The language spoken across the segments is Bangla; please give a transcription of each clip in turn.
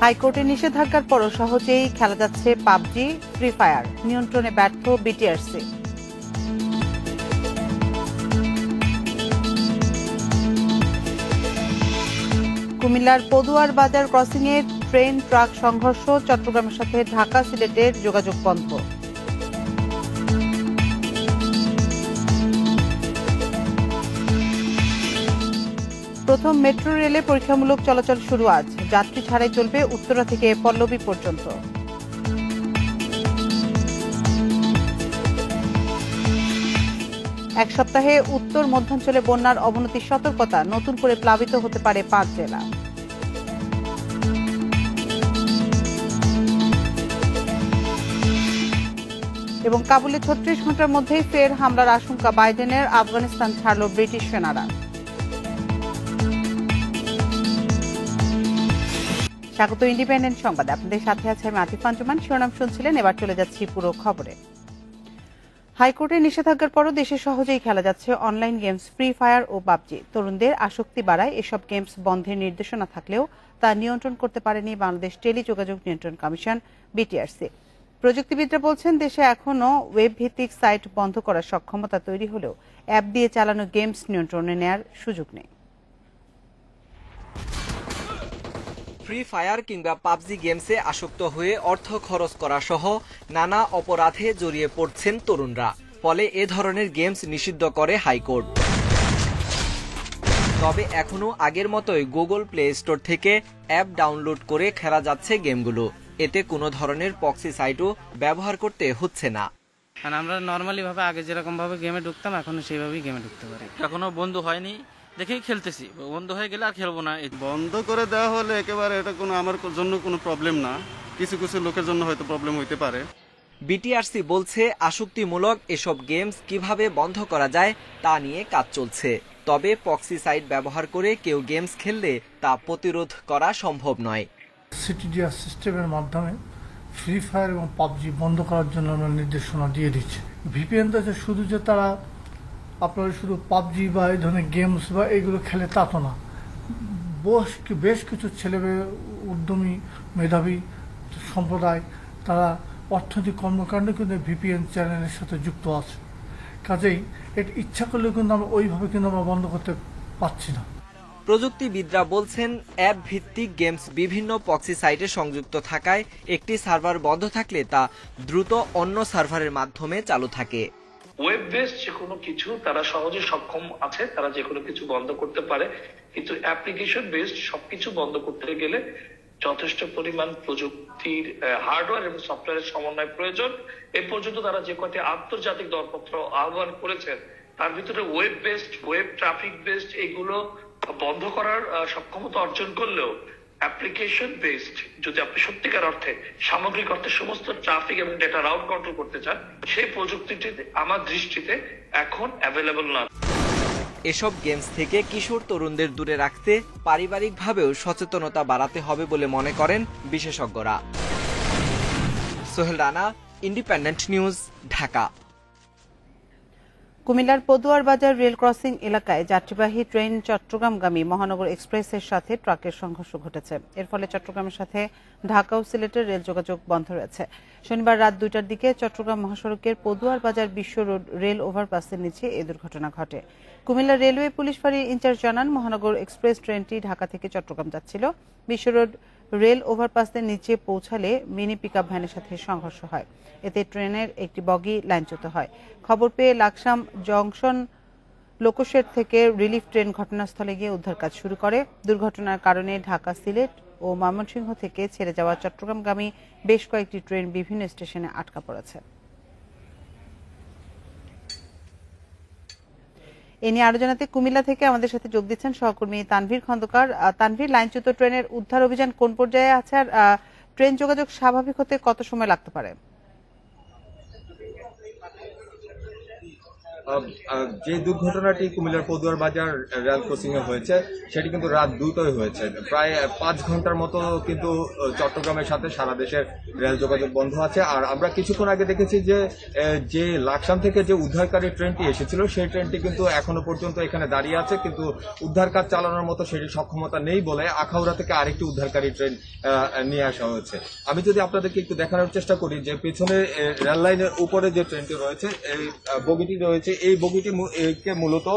হাইকোর্টের নিষেধাজ্ঞার পরও সহজেই খেলা যাচ্ছে পাবজি, ফ্রি ফায়ার, নিয়ন্ত্রণে ব্যর্থ বিটিআরসি। কুমিল্লার পদুয়ার বাজার ক্রসিংয়ে ট্রেন ট্রাক সংঘর্ষ, চট্টগ্রামের সাথে ঢাকা সিলেটের যোগাযোগ বন্ধ। প্রথম মেট্রো রেলে পরীক্ষামূলক চলাচল শুরু আজ, যাত্রী ছাড়াই চলবে উত্তরা থেকে পল্লবী পর্যন্ত। এক সপ্তাহে উত্তর মধ্যাঞ্চলে বন্যার অবনতির সতর্কতা, নতুন করে প্লাবিত হতে পারে 5 জেলা। এবং কাবুলে 36 ঘন্টার মধ্যেই ফের হামলার আশঙ্কা বাইডেনের, আফগানিস্তান ছাড়ল ব্রিটিশ সেনারা। স্বাগত ইন্ডিপেন্ডেন্ট সংবাদে, আপনাদের সাথে আছে আমি আতিফ আঞ্জুমান। শিরোনাম শুনছিলেন, এবার চলে যাচ্ছি পুরো খবরে। হাইকোর্টের নিষেধাজ্ঞার পরও দেশে সহজেই খেলা যাচ্ছে অনলাইন গেমস ফ্রি ফায়ার ও পাবজি। তরুণদের আসক্তি বাড়ায় এসব গেমস বন্ধের নির্দেশনা থাকলেও তা নিয়ন্ত্রণ করতে পারেনি বাংলাদেশ টেলিযোগাযোগ নিয়ন্ত্রণ কমিশন বিটিআরসি। প্রযুক্তিবিদরা বলছেন, দেশে এখনও ওয়েব ভিত্তিক সাইট বন্ধ করার সক্ষমতা তৈরি হলেও অ্যাপ দিয়ে চালানো গেমস নিয়ন্ত্রণে নেয়ার সুযোগ নেই। ফ্রি ফায়ার কিংবা পাবজি গেমসে আসক্ত হয়ে অর্থ খরচ করা সহ নানা অপরাধে জড়িয়ে পড়ছেন তরুণরা। ফলে এ ধরনের গেমস নিষিদ্ধ করে হাইকোর্ট। তবে এখনও আগের মতোই গুগল প্লে স্টোর থেকে অ্যাপ ডাউনলোড করে খেলা যাচ্ছে গেমগুলো। এতে কোনো ধরনের প্রক্সি সাইটও ব্যবহার করতে হচ্ছে না। আমরা নর্মালি ভাবে আগে যেরকম ভাবে গেমে ঢুকতাম, এখন সেইভাবেই গেমে ঢুকতে পারি। এখনো বন্ধ হয়নি দেখেই খেলতেছি, বন্ধ হয়ে গেলে আর খেলবো না। বন্ধ করে দেওয়া হলে একেবারে এটা কোনো আমার জন্য কোনো প্রবলেম না, কিছু কিছু লোকের জন্য হয়তো প্রবলেম হইতে পারে। বিটিআরসি বলছে, আসক্তিমূলক এসব গেমস কিভাবে বন্ধ করা যায় তা নিয়ে কাজ চলছে। তবে প্রক্সি সাইট ব্যবহার করে কেউ গেমস খেললে তা প্রতিরোধ করা সম্ভব নয়। সিটিডিআর সিস্টেমের মাধ্যমে ফ্রি ফায়ার এবং পাবজি বন্ধ করার জন্য আমরা নির্দেশনা দিয়ে দিচ্ছি। ভিপিএন তো শুধু যে তারা আপনারা শুধু পাবজি বা এই ধরনের গেমস বা এইগুলো খেলে তা তো না, বেশ কিছু ছেলেমেয়ে উদ্যমী মেধাবী সম্প্রদায় তারা অর্থনৈতিক কর্মকাণ্ডে কিন্তু ভিপিএন চ্যানেলের সাথে যুক্ত আছে। কাজেই এটা ইচ্ছা করলেও কিন্তু আমরা ওইভাবে কিন্তু আমরা বন্ধ করতে পারছি না। প্রযুক্তিবিদরা বলছেন, অ্যাপ ভিত্তিক গেমস বিভিন্ন প্রক্সি সাইটে সংযুক্ত থাকায় একটি সার্ভার বন্ধ থাকলে তা দ্রুত অন্য সার্ভারের মাধ্যমে চালু থাকে। ওয়েব বেসড যে কোনো কিছু তারা সহজে সক্ষম আছে, তারা যে কোনো কিছু বন্ধ করতে পারে। কিন্তু অ্যাপ্লিকেশন বেসড সবকিছু বন্ধ করতে গেলে যথেষ্ট পরিমাণ প্রযুক্তির হার্ডওয়্যার এবং সফটওয়্যারের সমন্বয় প্রয়োজন। এ পর্যন্ত তারা যে কয়টি আন্তর্জাতিক দরপত্র আহ্বান করেছেন তার ভিতরে web based, web traffic based এগুলো বন্ধ করার সক্ষমতা অর্জন করলেও অ্যাপ্লিকেশন বেসড যদি আপনি সত্যিকার অর্থে সামগ্রিক অর্থে সমস্ত ট্রাফিক এবং ডেটা রাউট কন্ট্রোল করতে চান, সেই প্রযুক্তিটি আমার দৃষ্টিতে এখন অ্যাভেলেবল না। এসব গেমস থেকে কিশোর তরুণদের দূরে রাখতে পারিবারিকভাবেও সচেতনতা বাড়াতে হবে বলে মনে করেন বিশেষজ্ঞরা। Sohel Rana, independent news, Dhaka. কুমিল্লার পদুয়ার বাজার রেল ক্রসিং এলাকায় যাত্রীবাহী ট্রেন চট্টগ্রামগামী মহানগর এক্সপ্রেসের সাথে ট্রাকের সংঘর্ষ ঘটেছে। এর ফলে চট্টগ্রামের সাথে ঢাকা ও সিলেটের রেল যোগাযোগ বন্ধ রয়েছে। শনিবার রাত 2টার দিকে চট্টগ্রাম মহাসড়কের পদুয়ার বাজার বিশ্ব রোড রেল ওভারপাসের নিচে এই দুর্ঘটনা ঘটে। কুমিল্লা রেলওয়ে পুলিশ ফাঁড়ির ইনচার্জ জানান, মহানগর এক্সপ্রেস ট্রেনটি ঢাকা থেকে চট্টগ্রাম যাচ্ছিল। বিশ্ব রোড রেল ওভারপাসের নিচে পৌঁছালে মিনি পিকআপ ভ্যানের সাথে সংঘর্ষ হয়। এতে ট্রেনের একটি বগি লাইনচ্যুত হয়। খবর পেয়ে লাকসাম জংশন লোকোশেড থেকে রিলিফ ট্রেন ঘটনাস্থলে গিয়ে উদ্ধার কাজ শুরু করে। দুর্ঘটনার কারণে ঢাকা, সিলেট ও ময়মনসিংহ থেকে ছেড়ে যাওয়া চট্টগ্রামগামী বেশ কয়েকটি ট্রেন বিভিন্ন স্টেশনে আটকা পড়েছে। এ নিয়ে আরো জানাতে কুমিল্লা থেকে আমাদের সাথে যোগ দিচ্ছেন সহকর্মী তানভীর খন্দকার। তানভীর, লাইনচ্যুত ট্রেনের উদ্ধার অভিযান কোন পর্যায়ে আছে, আর ট্রেন যোগাযোগ স্বাভাবিক হতে কত সময় লাগতে পারে? যে দুর্ঘটনাটি কুমিল্লার পদুয়ার বাজার রেল ক্রসিং এ হয়েছে সেটি কিন্তু রাত 2টায় হয়েছে। প্রায় 5 ঘন্টার মতো কিন্তু চট্টগ্রামের সাথে সারা দেশের রেল যোগাযোগ বন্ধ আছে। আর আমরা কিছুক্ষণ আগে দেখেছি যে লাকসাম থেকে যে উদ্ধারকারী ট্রেনটি এসেছিল সেই ট্রেনটি কিন্তু এখনো পর্যন্ত এখানে দাঁড়িয়ে আছে, কিন্তু উদ্ধার কাজ চালানোর মতো সেটি সক্ষমতা নেই বলে আখাউড়া থেকে আরেকটি উদ্ধারকারী ট্রেন নিয়ে আসা হয়েছে। আমি যদি আপনাদেরকে একটু দেখানোর চেষ্টা করি যে পেছনে রেল লাইনের উপরে যে ট্রেনটি রয়েছে, এই বগিটি রয়েছে, এই বগিটি মূলত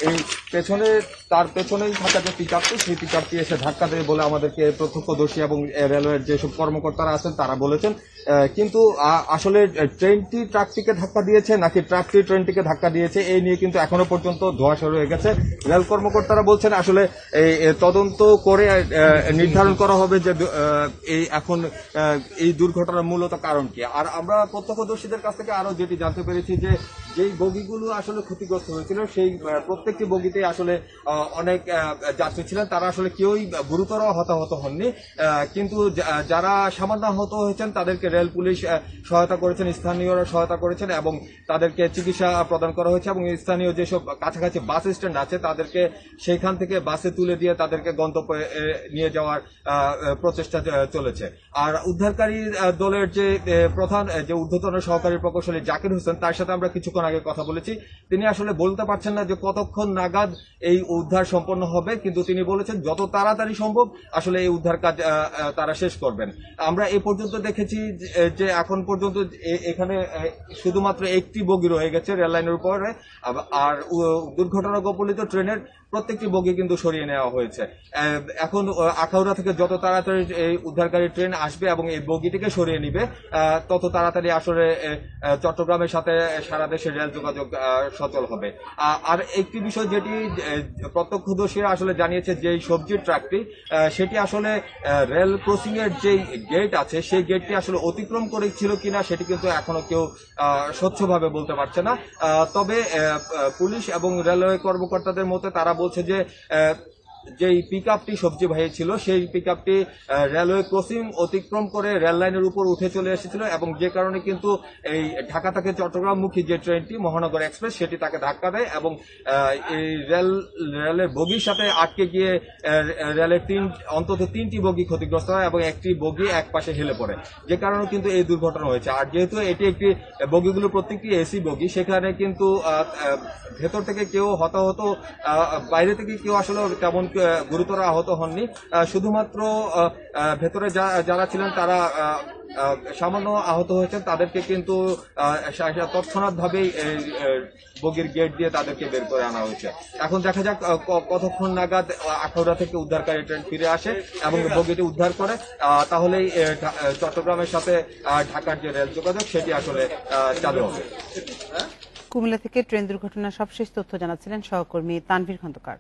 এই পেছনে তার পেছনেই থাকা যে পিকআপটি সেই পিকআপটি এসে ধাক্কা দেবে বলে আমাদেরকে প্রত্যক্ষদর্শী এবং রেলওয়ের যেসব কর্মকর্তারা আছেন তারা বলেছেন। কিন্তু আসলে ট্রেনটি ট্রাকটিকে ধাক্কা দিয়েছে নাকি ট্রাকটি ট্রেনটিকে ধাক্কা দিয়েছে এই নিয়ে কিন্তু এখনো পর্যন্ত ধোঁয়াশা রয়ে গেছে। রেল কর্মকর্তারা বলছেন আসলে এই তদন্ত করে নির্ধারণ করা হবে যে এখন এই দুর্ঘটনার মূলত কারণ কি। আর আমরা প্রত্যক্ষদর্শীদের কাছ থেকে আরো যেটি জানতে পেরেছি যে যেই বগিগুলো আসলে ক্ষতিগ্রস্ত হয়েছিল সেই প্রত্যেকটি বগিতে আসলে অনেক যাত্রী ছিলেন, তারা আসলে কেউই গুরুতর হতাহত হননি, কিন্তু যারা সামান্য আহত হয়েছেন তাদেরকে রেল পুলিশ সহায়তা করেছেন, স্থানীয়রা সহায়তা করেছেন এবং তাদেরকে চিকিৎসা প্রদান করা হয়েছে এবং স্থানীয় যেসব কাছাকাছি বাস স্ট্যান্ড আছে তাদেরকে সেইখান থেকে বাসে তুলে দিয়ে তাদেরকে গন্তব্যে নিয়ে যাওয়ার প্রচেষ্টা চলেছে। আর উদ্ধারকারী দলের যে প্রধান যে ঊর্ধ্বতন সহকারী প্রকৌশলী জাকির হোসেন, তার সাথে আমরা কিছুক্ষণ আগে কথা বলেছি। তিনি আসলে বলতে পারছেন না যে কতক্ষণ নাগাদ এই উদ্ধার সম্পন্ন হবে, কিন্তু তিনি বলেছেন যত তাড়াতাড়ি সম্ভব আসলে এই উদ্ধার কাজ তারা শেষ করবেন। আমরা এ পর্যন্ত দেখেছি যে এখন পর্যন্ত এখানে শুধুমাত্র একটি বগি রয়ে গেছে রেল লাইনের উপরে, আর দুর্ঘটনা কবলিত ট্রেনের প্রত্যেকটি বগি কিন্তু সরিয়ে নেওয়া হয়েছে। এখন আখাউড়া থেকে যত তাড়াতাড়ি এই উদ্ধারকারী ট্রেন আসবে এবং এই বগিটিকে সরিয়ে নিবে তত তাড়াতাড়ি আসলে চট্টগ্রামের সাথে সারা দেশের রেল যোগাযোগ সচল হবে। আর একটি বিষয় যেটি প্রত্যক্ষদর্শীরা আসলে জানিয়েছে যে সবজির ট্রাকটি সেটি আসলে রেল ক্রসিং এর যে গেট আছে সেই গেটটি আসলে অতিক্রম করেছিল কিনা সেটি কিন্তু এখনো কেউ স্বচ্ছভাবে বলতে পারছে না। তবে পুলিশ এবং রেলওয়ে কর্মকর্তাদের মতে তারা বলছে যে যেই পিকআপটি সবজি ভাই ছিল সেই পিকআপটি রেলওয়ে ক্রসিং অতিক্রম করে রেল লাইনের উপর উঠে চলে এসেছিল এবং যে কারণে কিন্তু এই ঢাকা থেকে চট্টগ্রামমুখী যে ট্রেনটি মহানগর এক্সপ্রেস সেটি তাকে ধাক্কা দেয় এবং এই রেলের বগির সাথে আটকে গিয়ে রেলের অন্তত 3টি বগি ক্ষতিগ্রস্ত হয় এবং একটি বগি এক পাশে হেলে পড়ে, যে কারণে কিন্তু এই দুর্ঘটনা হয়েছে। আর যেহেতু এটি একটি বগিগুলো প্রত্যেকটি এসি বগি, সেখানে কিন্তু ভেতর থেকে কেউ হতাহত, বাইরে থেকে কেউ আসলে তেমন গুরুতর আহত হননি। শুধুমাত্র ভেতরে যারা ছিলেন তারা সামান্য আহত হয়েছেন, তাদেরকে কিন্তু তৎক্ষণাৎ ভাবেই বগির গেট দিয়ে তাদেরকে বের করে আনা হয়েছে। এখন দেখা যাক কতক্ষণ নাগাদ আখাউড়া থেকে উদ্ধারকারী ট্রেন ফিরে আসে এবং বগিটি উদ্ধার করে, তাহলেই চট্টগ্রামের সাথে ঢাকার যে রেল যোগাযোগ সেটি আসলে চালু হবে। কুমিল্লা থেকে ট্রেন দুর্ঘটনার সবশেষ তথ্য জানাচ্ছিলেন সহকর্মী তানভীর খন্দকার।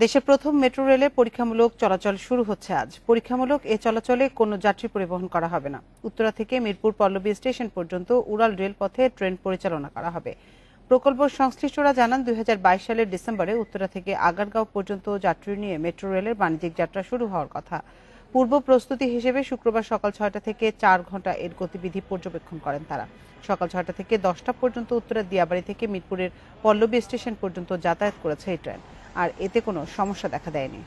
দেশের প্রথম মেট্রো রেলে পরীক্ষামূলক চলাচল শুরু হচ্ছে আজ। পরীক্ষামূলক এ চলাচলে কোনো যাত্রী পরিবহন করা হবে না। উত্তরা থেকে মিরপুর পল্লবী স্টেশন পর্যন্ত উড়াল রেলপথে ট্রেন পরিচালনা করা হবে। প্রকল্প সংশ্লিষ্টরা জানান 2022 সালের ডিসেম্বরে উত্তরা থেকে আগারগাঁও পর্যন্ত যাত্রী নিয়ে মেট্রো রেলের বাণিজ্যিক যাত্রা শুরু হওয়ার কথা। পূর্ব প্রস্তুতি হিসেবে শুক্রবার সকাল 6টা থেকে 4 ঘণ্টা এর গতিবিধি পর্যবেক্ষণ করেন তারা। সকাল 6টা থেকে 10টা পর্যন্ত উত্তরা দিয়াবাড়ি থেকে মিরপুরের পল্লবী স্টেশন পর্যন্ত যাতায়াত করেছে এই ট্রেন, আর এতে কোনো সমস্যা দেখা দেয়নি।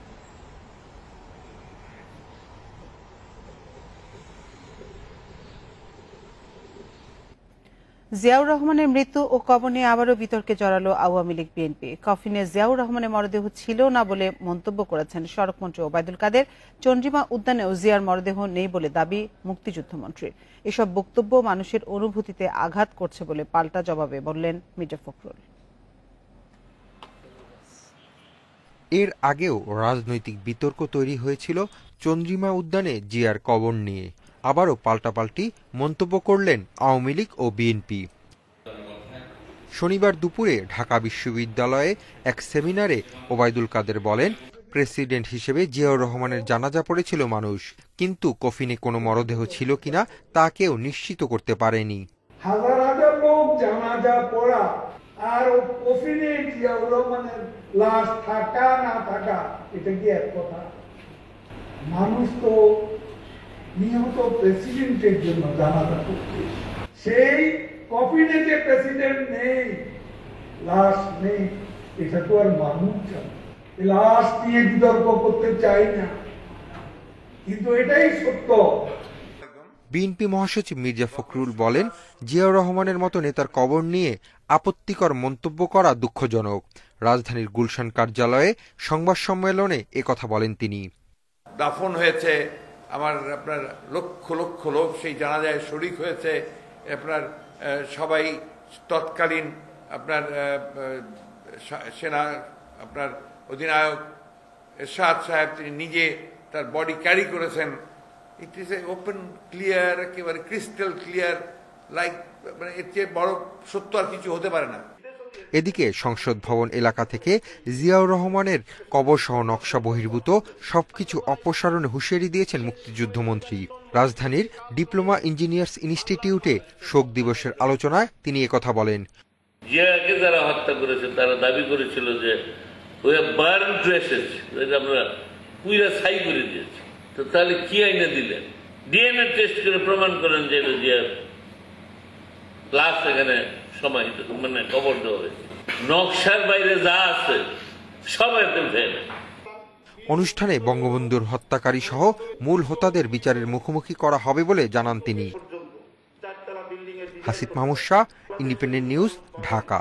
জিয়াউর রহমানের মৃত্যু ও কবর নিয়ে আবারও বিতর্কে জড়ালো আওয়ামী লীগ বিএনপি। কফিনে জিয়াউর রহমানের মরদেহ ছিল না বলে মন্তব্য করেছেন সড়কমন্ত্রী ওবায়দুল কাদের। চন্দ্রিমা উদ্যানেও জিয়ার মরদেহ নেই বলে দাবি মুক্তিযুদ্ধমন্ত্রীর। এসব বক্তব্য মানুষের অনুভূতিতে আঘাত করছে বলে পাল্টা জবাবে বললেন মির্জা ফখরুল। এর আগেও রাজনৈতিক বিতর্ক তৈরি হয়েছিল চন্দ্রিমা উদ্যানে জিয়ার কবর নিয়ে। আবারও পাল্টাপাল্টি মন্তব্য করলেন আওয়ামী লীগ ও বিএনপি। শনিবার দুপুরে ঢাকা বিশ্ববিদ্যালয়ে এক সেমিনারে ওবায়দুল কাদের বলেন, প্রেসিডেন্ট হিসেবে জিয়াউর রহমানের জানাজা পড়েছিল মানুষ, কিন্তু কফিনে কোনো মরদেহ ছিল কিনা তা কেউ নিশ্চিত করতে পারেনি। হাজার হাজার লোক জানাজা পড়া আর কফিনে জিয়াউর রহমানের লাশ থাকা না থাকা এটা কি এক কথা? মানুষ তো নিহত প্রেসিডেন্টের জন্য জানাজা করছে, সেই কফিনে যে প্রেসিডেন্ট নেই লাশ নেই, এটা তো আর মানুষ জানে। লাশ নিয়ে বিতর্ক করতে চাই না, কিন্তু এটাই সত্য। বিএনপি মহাসচিব মির্জা ফখরুল বলেন, জিয়াউর রহমানের মতো নেতার কবর নিয়ে আপত্তিকর মন্তব্য করা দুঃখজনক। রাজধানীর গুলশান কার্যালয়ে সংবাদ সম্মেলনে একথা বলেন তিনি। দাফন হয়েছে, আপনার লক্ষ লক্ষ লোক সেই জানাজায় শরীক হয়েছে। আপনার সবাই তৎকালীন আপনার সেনা আপনার অধিনায়ক এরশাদ সাহেব তিনি নিজে তার বডি ক্যারি করেছেন। It is a open clear, একেবারে ক্রিস্টাল ক্লিয়ার, লাইক মানে এর চেয়ে বড় সত্য আর কিছু হতে পারে না। এদিকে সংসদ ভবন এলাকা থেকে জিয়াউর রহমানের কবরসহ নকশা বহির্ভূত সবকিছু অপসারণে হুঁশিয়ারি দিয়েছেন মুক্তিযুদ্ধমন্ত্রী। রাজধানীর ডিপ্লোমা ইঞ্জিনিয়ার্স ইনস্টিটিউটে শোক দিবসের আলোচনায় তিনি একথা বলেন। জিয়াকে যারা হত্যা করেছে তারা দাবি করেছিল যে ওই বার্ন ট্রেসেস, আমরা পুরা ছাই করে দিয়েছি। তো তাহলে কি আইনে দিলেন? ডিএনএ টেস্ট করে প্রমাণ করেন যে এটা জিয়ার লাশ এখানে সমাহিত, মানে কবর দেওয়া হয়েছে। নকশার বাইরে যা আছে সব একদম ফেল। অনুষ্ঠানে বঙ্গবন্ধুর হত্যাকারী সহ মূল হোতাদের বিচারের মুখোমুখি করা হবে বলে জানান তিনি। Hasib Mahmud Shah, independent news, Dhaka.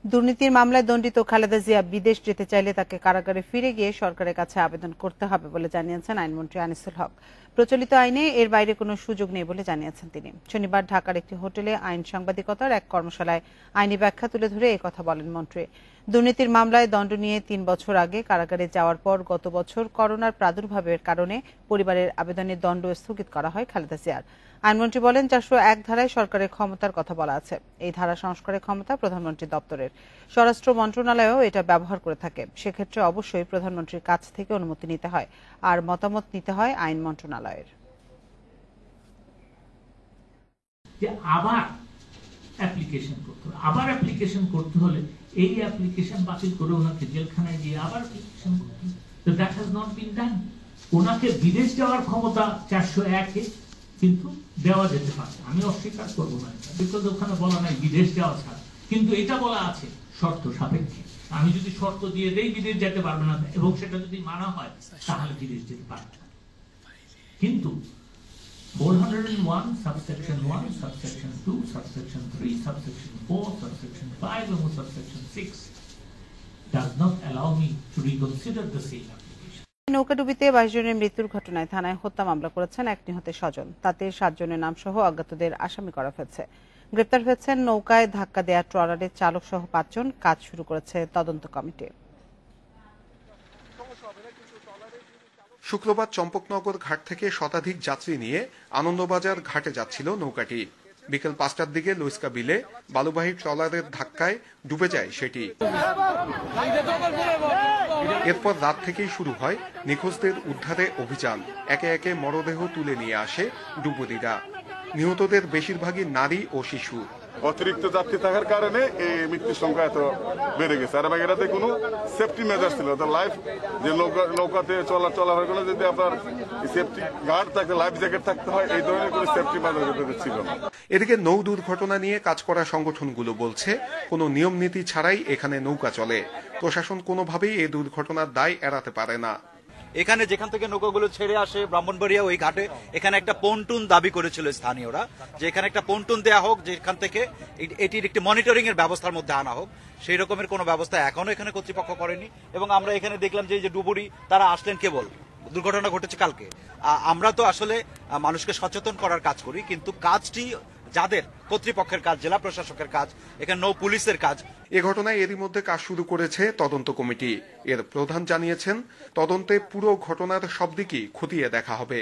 দুর্নীতির মামলায় দণ্ডিত খালেদা জিয়া বিদেশ যেতে চাইলে তাকে কারাগারে ফিরে গিয়ে সরকারের কাছে আবেদন করতে হবে বলে জানিয়েছেন আইনমন্ত্রী আনিসুল হক। প্রচলিত আইনে এর বাইরে কোনো সুযোগ নেই বলে জানিয়েছেন তিনি। শনিবার ঢাকার একটি হোটেলে আইন সাংবাদিকতার এক কর্মশালায় আইনি ব্যাখ্যা তুলে ধরে একথা বলেন মন্ত্রী। দুর্নীতির মামলায় দণ্ড নিয়ে 3 বছর আগে কারাগারে যাওয়ার পর গত বছর করোনার প্রাদুর্ভাবের কারণে পরিবারের আবেদনের দণ্ড স্থগিত করা হয় খালেদা জিয়ার। আইনমন্ত্রী বলেন, 401 ধারায় সরকারের ক্ষমতার কথা বলা আছে। এই ধারা সংস্কারের ক্ষমতা প্রধানমন্ত্রী দপ্তরের। স্বরাষ্ট্র মন্ত্রণালয়ও এটা ব্যবহার করে থাকে। সেক্ষেত্রে অবশ্যই প্রধানমন্ত্রীর কাছ থেকে অনুমতি নিতে হয়, আর মতামত নিতে হয় আইন মন্ত্রণালয়ের। আবার অ্যাপ্লিকেশন করতে হলে এই অ্যাপ্লিকেশন বাতিল করে ওনাকে জেলখানায় গিয়ে আবার অ্যাপ্লিকেশন করতে হবে। তো দ্যাট হ্যাজ নট বিন ডান। ওনাকে বিদেশ যাওয়ার ক্ষমতা 401-এ কিন্তু দেওয়া যেতে পারে, আমি অস্বীকার করবো না, বিকজ ওখানে বলা নাই বিদেশ যাওয়া ছাড়া, কিন্তু এটা বলা আছে শর্ত সাপেক্ষে। আমি যদি শর্ত দিয়ে দেই বিদেশ যেতে পারবে না, এবং সেটা যদি মানা হয় তাহলে বিদেশ যেতে পারবে না। কিন্তু 401 subsection 1 subsection 2 subsection 3 subsection 4 subsection 5 এবং subsection 6 does not allow me to reconsider the same application. নৌকাডুবিতে 22 জনের মৃত্যুর ঘটনায় থানায় হত্যা মামলা করেছেন এক নিহতের স্বজন। তাতে 7 জনের নাম সহ অজ্ঞাতদের আসামি করা হয়েছে। গ্রেপ্তার হয়েছেন নৌকায় ধাক্কা দেয়া ট্রলারের চালক সহ 5 জন। কাজ শুরু করেছে তদন্ত কমিটি। শুক্রবার চম্পকনগর ঘাট থেকে শতাধিক যাত্রী নিয়ে আনন্দবাজার ঘাটে যাচ্ছিল নৌকাটি। বিকেল 5টার দিকে লুইস্কা বিলে বালুবাহী ট্রলারের ধাক্কায় ডুবে যায় সেটি। এরপর রাত থেকেই শুরু হয় নিখোঁজদের উদ্ধারে অভিযান। একে একে মরদেহ তুলে নিয়ে আসে ডুবুরিরা। নিহতদের বেশিরভাগই নারী ও শিশু। অতিরিক্ত যাত্রী থাকার কারণে এই মৃত্যুর সংখ্যা এত বেড়ে গেছে। আর এটাতে কোনো সেফটি মেজার ছিল না। লাইফ যে নৌকাতে চলাফেরা করলে যদি আপনার সেফটি গার্ড থাকে, লাইফ জ্যাকেট থাকতে হয়, এই ধরনের কোনো সেফটি মেজার ছিল না। এদিকে নৌ দুর্ঘটনা নিয়ে কাজ করা সংগঠনগুলো বলছে, কোনো নিয়ম নীতি ছাড়াই এখানে নৌকা চলে। প্রশাসন কোনোভাবেই এই দুর্ঘটনার দায় এড়াতে পারে না। এখানে যেখান থেকে নৌকাগুলো ছেড়ে আসে ব্রাহ্মণবাড়িয়া ওই ঘাটে, এখানে একটা পন্টুন দাবি করেছিল স্থানীয়রা যে এখানে একটা পন্টুন দেয়া হোক, যেখান থেকে এটির একটি মনিটরিং এর ব্যবস্থার মধ্যে আনা হোক। সেই রকমের কোনো ব্যবস্থা এখনো এখানে কর্তৃপক্ষ করেনি। এবং আমরা এখানে দেখলাম যে ডুবুরি তারা আসলেন কেবল, দুর্ঘটনা ঘটেছে কালকে। আমরা তো আসলে মানুষকে সচেতন করার কাজ করি, কিন্তু কাজটি যাদের কর্তৃপক্ষের কাজ, জেলা প্রশাসকের কাজ, এখানে নৌ পুলিশের কাজ। এ ঘটনায় এরই মধ্যে কাজ শুরু করেছে তদন্ত কমিটি। এর প্রধান জানিয়েছেন, তদন্তে পুরো ঘটনার সব দিকই খতিয়ে দেখা হবে।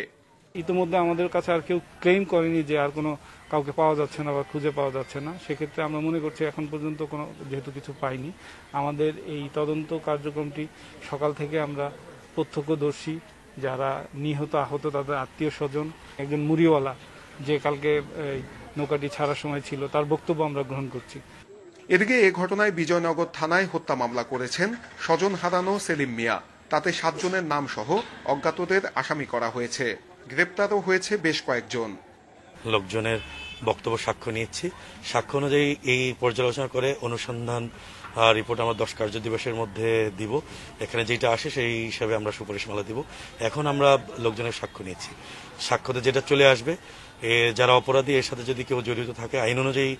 ইতিমধ্যে আমাদের কাছে আর কেউ ক্লেম করেনি যে আর কোনো কাউকে পাওয়া যাচ্ছে না বা খুঁজে পাওয়া যাচ্ছে না। সেক্ষেত্রে আমরা মনে করছি এখন পর্যন্ত কোনো যেহেতু কিছু পাইনি, আমাদের এই তদন্ত কার্যক্রমটি সকাল থেকে আমরা প্রত্যক্ষদর্শী যারা নিহত আহত তাদের আত্মীয় স্বজন, একজন মুড়িওয়ালা যে কালকে নৌকাটি ছাড়ার সময় ছিল, তার বক্তব্য আমরা গ্রহণ করছি। এদিকে এ ঘটনায় বিজয়নগর থানায় হত্যা মামলা করেছেন স্বজন হারানো সেলিম মিয়া। তাতে 7 জনের নাম সহ অজ্ঞাতদের আসামি করা হয়েছে। গ্রেপ্তারও হয়েছে বেশ কয়েকজন। লোকজনের বক্তব্য সাক্ষ্য নিচ্ছি। সাক্ষ্য অনুযায়ী এই পর্যালোচনা করে অনুসন্ধান রিপোর্ট আমরা 10 কার্য দিবসের মধ্যে দিব। এখানে যেটা আসে সেই হিসাবে আমরা সুপারিশমালা দিব। এখন আমরা লোকজনের সাক্ষ্য নিচ্ছি, সাক্ষ্যতে যেটা চলে আসবে যারা অপরাধী এর সাথে যদি কেউ জড়িত থাকে আইন অনুযায়ী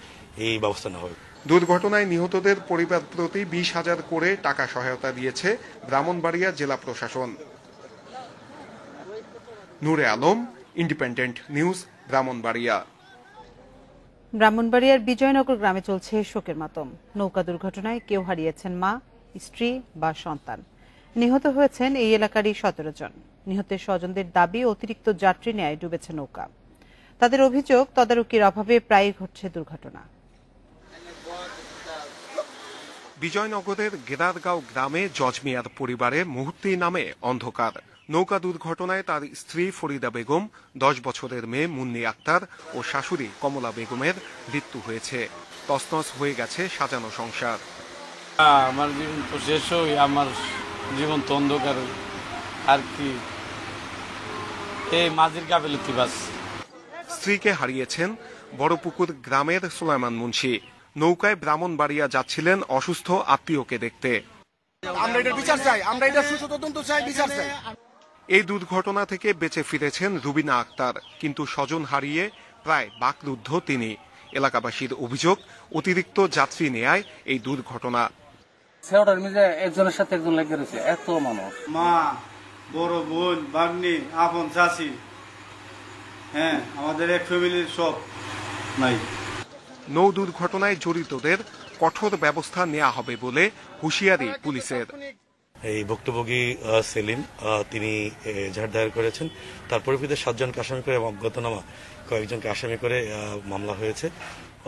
এই ব্যবস্থা নেওয়া হবে। দুর্ঘটনায় নিহতদের পরিবার প্রতি 20,000 করে টাকা সহায়তা দিয়েছে ব্রাহ্মণবাড়িয়া জেলা প্রশাসন। নূরে আলম, ইন্ডিপেন্ডেন্ট নিউজ, ব্রাহ্মণবাড়িয়া। ব্রাহ্মণবাড়িয়ার বিজয়নগর গ্রামে চলছে শোকের মাতম। নৌকা দুর্ঘটনায় কেউ হারিয়েছেন মা, স্ত্রী বা সন্তান। নিহত হয়েছেন এই এলাকারই 17 জন। নিহতের স্বজনদের দাবি অতিরিক্ত যাত্রী নেয় ডুবেছে নৌকা। তাদের অভিযোগ তদারকির অভাবে প্রায়ই ঘটছে দুর্ঘটনা। বিজয়নগরের গেরারগাঁও গ্রামে জজ মিয়ার পরিবারে মুহূর্তে নামে অন্ধকার। নৌকা দুর্ঘটনায় তার স্ত্রী ফরিদা বেগম, 10 বছরের মেয়ে মুন্নি আক্তার ও শাশুড়ি কমলা বেগমের মৃত্যু হয়েছে। তছনছ হয়ে গেছে সাজানো সংসার। আমার জীবন তো শেষ হই, আমার জীবন তো অন্ধকার আর কি, এই মাঝির গাফিলতি বাস। স্ত্রীকে হারিয়েছেন বড়পুকুর গ্রামের সুলাইমান মুন্সি। নৌকায় ব্রাহ্মণবাড়িয়া যাচ্ছিলেন অসুস্থ আত্মীয়কে দেখতে। আমরা এটা বিচার চাই, আমরা এটা সুষ্ঠু তদন্ত চাই, বিচার চাই। এই দুর্ঘটনা থেকে বেঁচে ফিরেছেন রুবিনা আক্তার, কিন্তু স্বজন হারিয়ে প্রায় বাকরুদ্ধ তিনি। এলাকাবাসীর অভিযোগ অতিরিক্ত যাত্রী নেয়ায় এই দুর্ঘটনা। একজনের সাথে একজন লেগে রয়েছে, এত মানুষ, মা, বড় বোন, ভাগ্নি, আপন চাচি, হ্যাঁ আমাদের এক ফ্যামিলির সব নাই। নৌ দুর্ঘটনায় জড়িতদের কঠোর ব্যবস্থা নেওয়া হবে বলে হুঁশিয়ারি পুলিশের। এই ভুক্তভোগী সেলিম তিনি এজাহার দায়ের করেছেন। তার পরিপ্রেক্ষিতে 7 জনকে আসামি করে এবং অজ্ঞাতনামা কয়েকজনকে আসামি করে মামলা হয়েছে।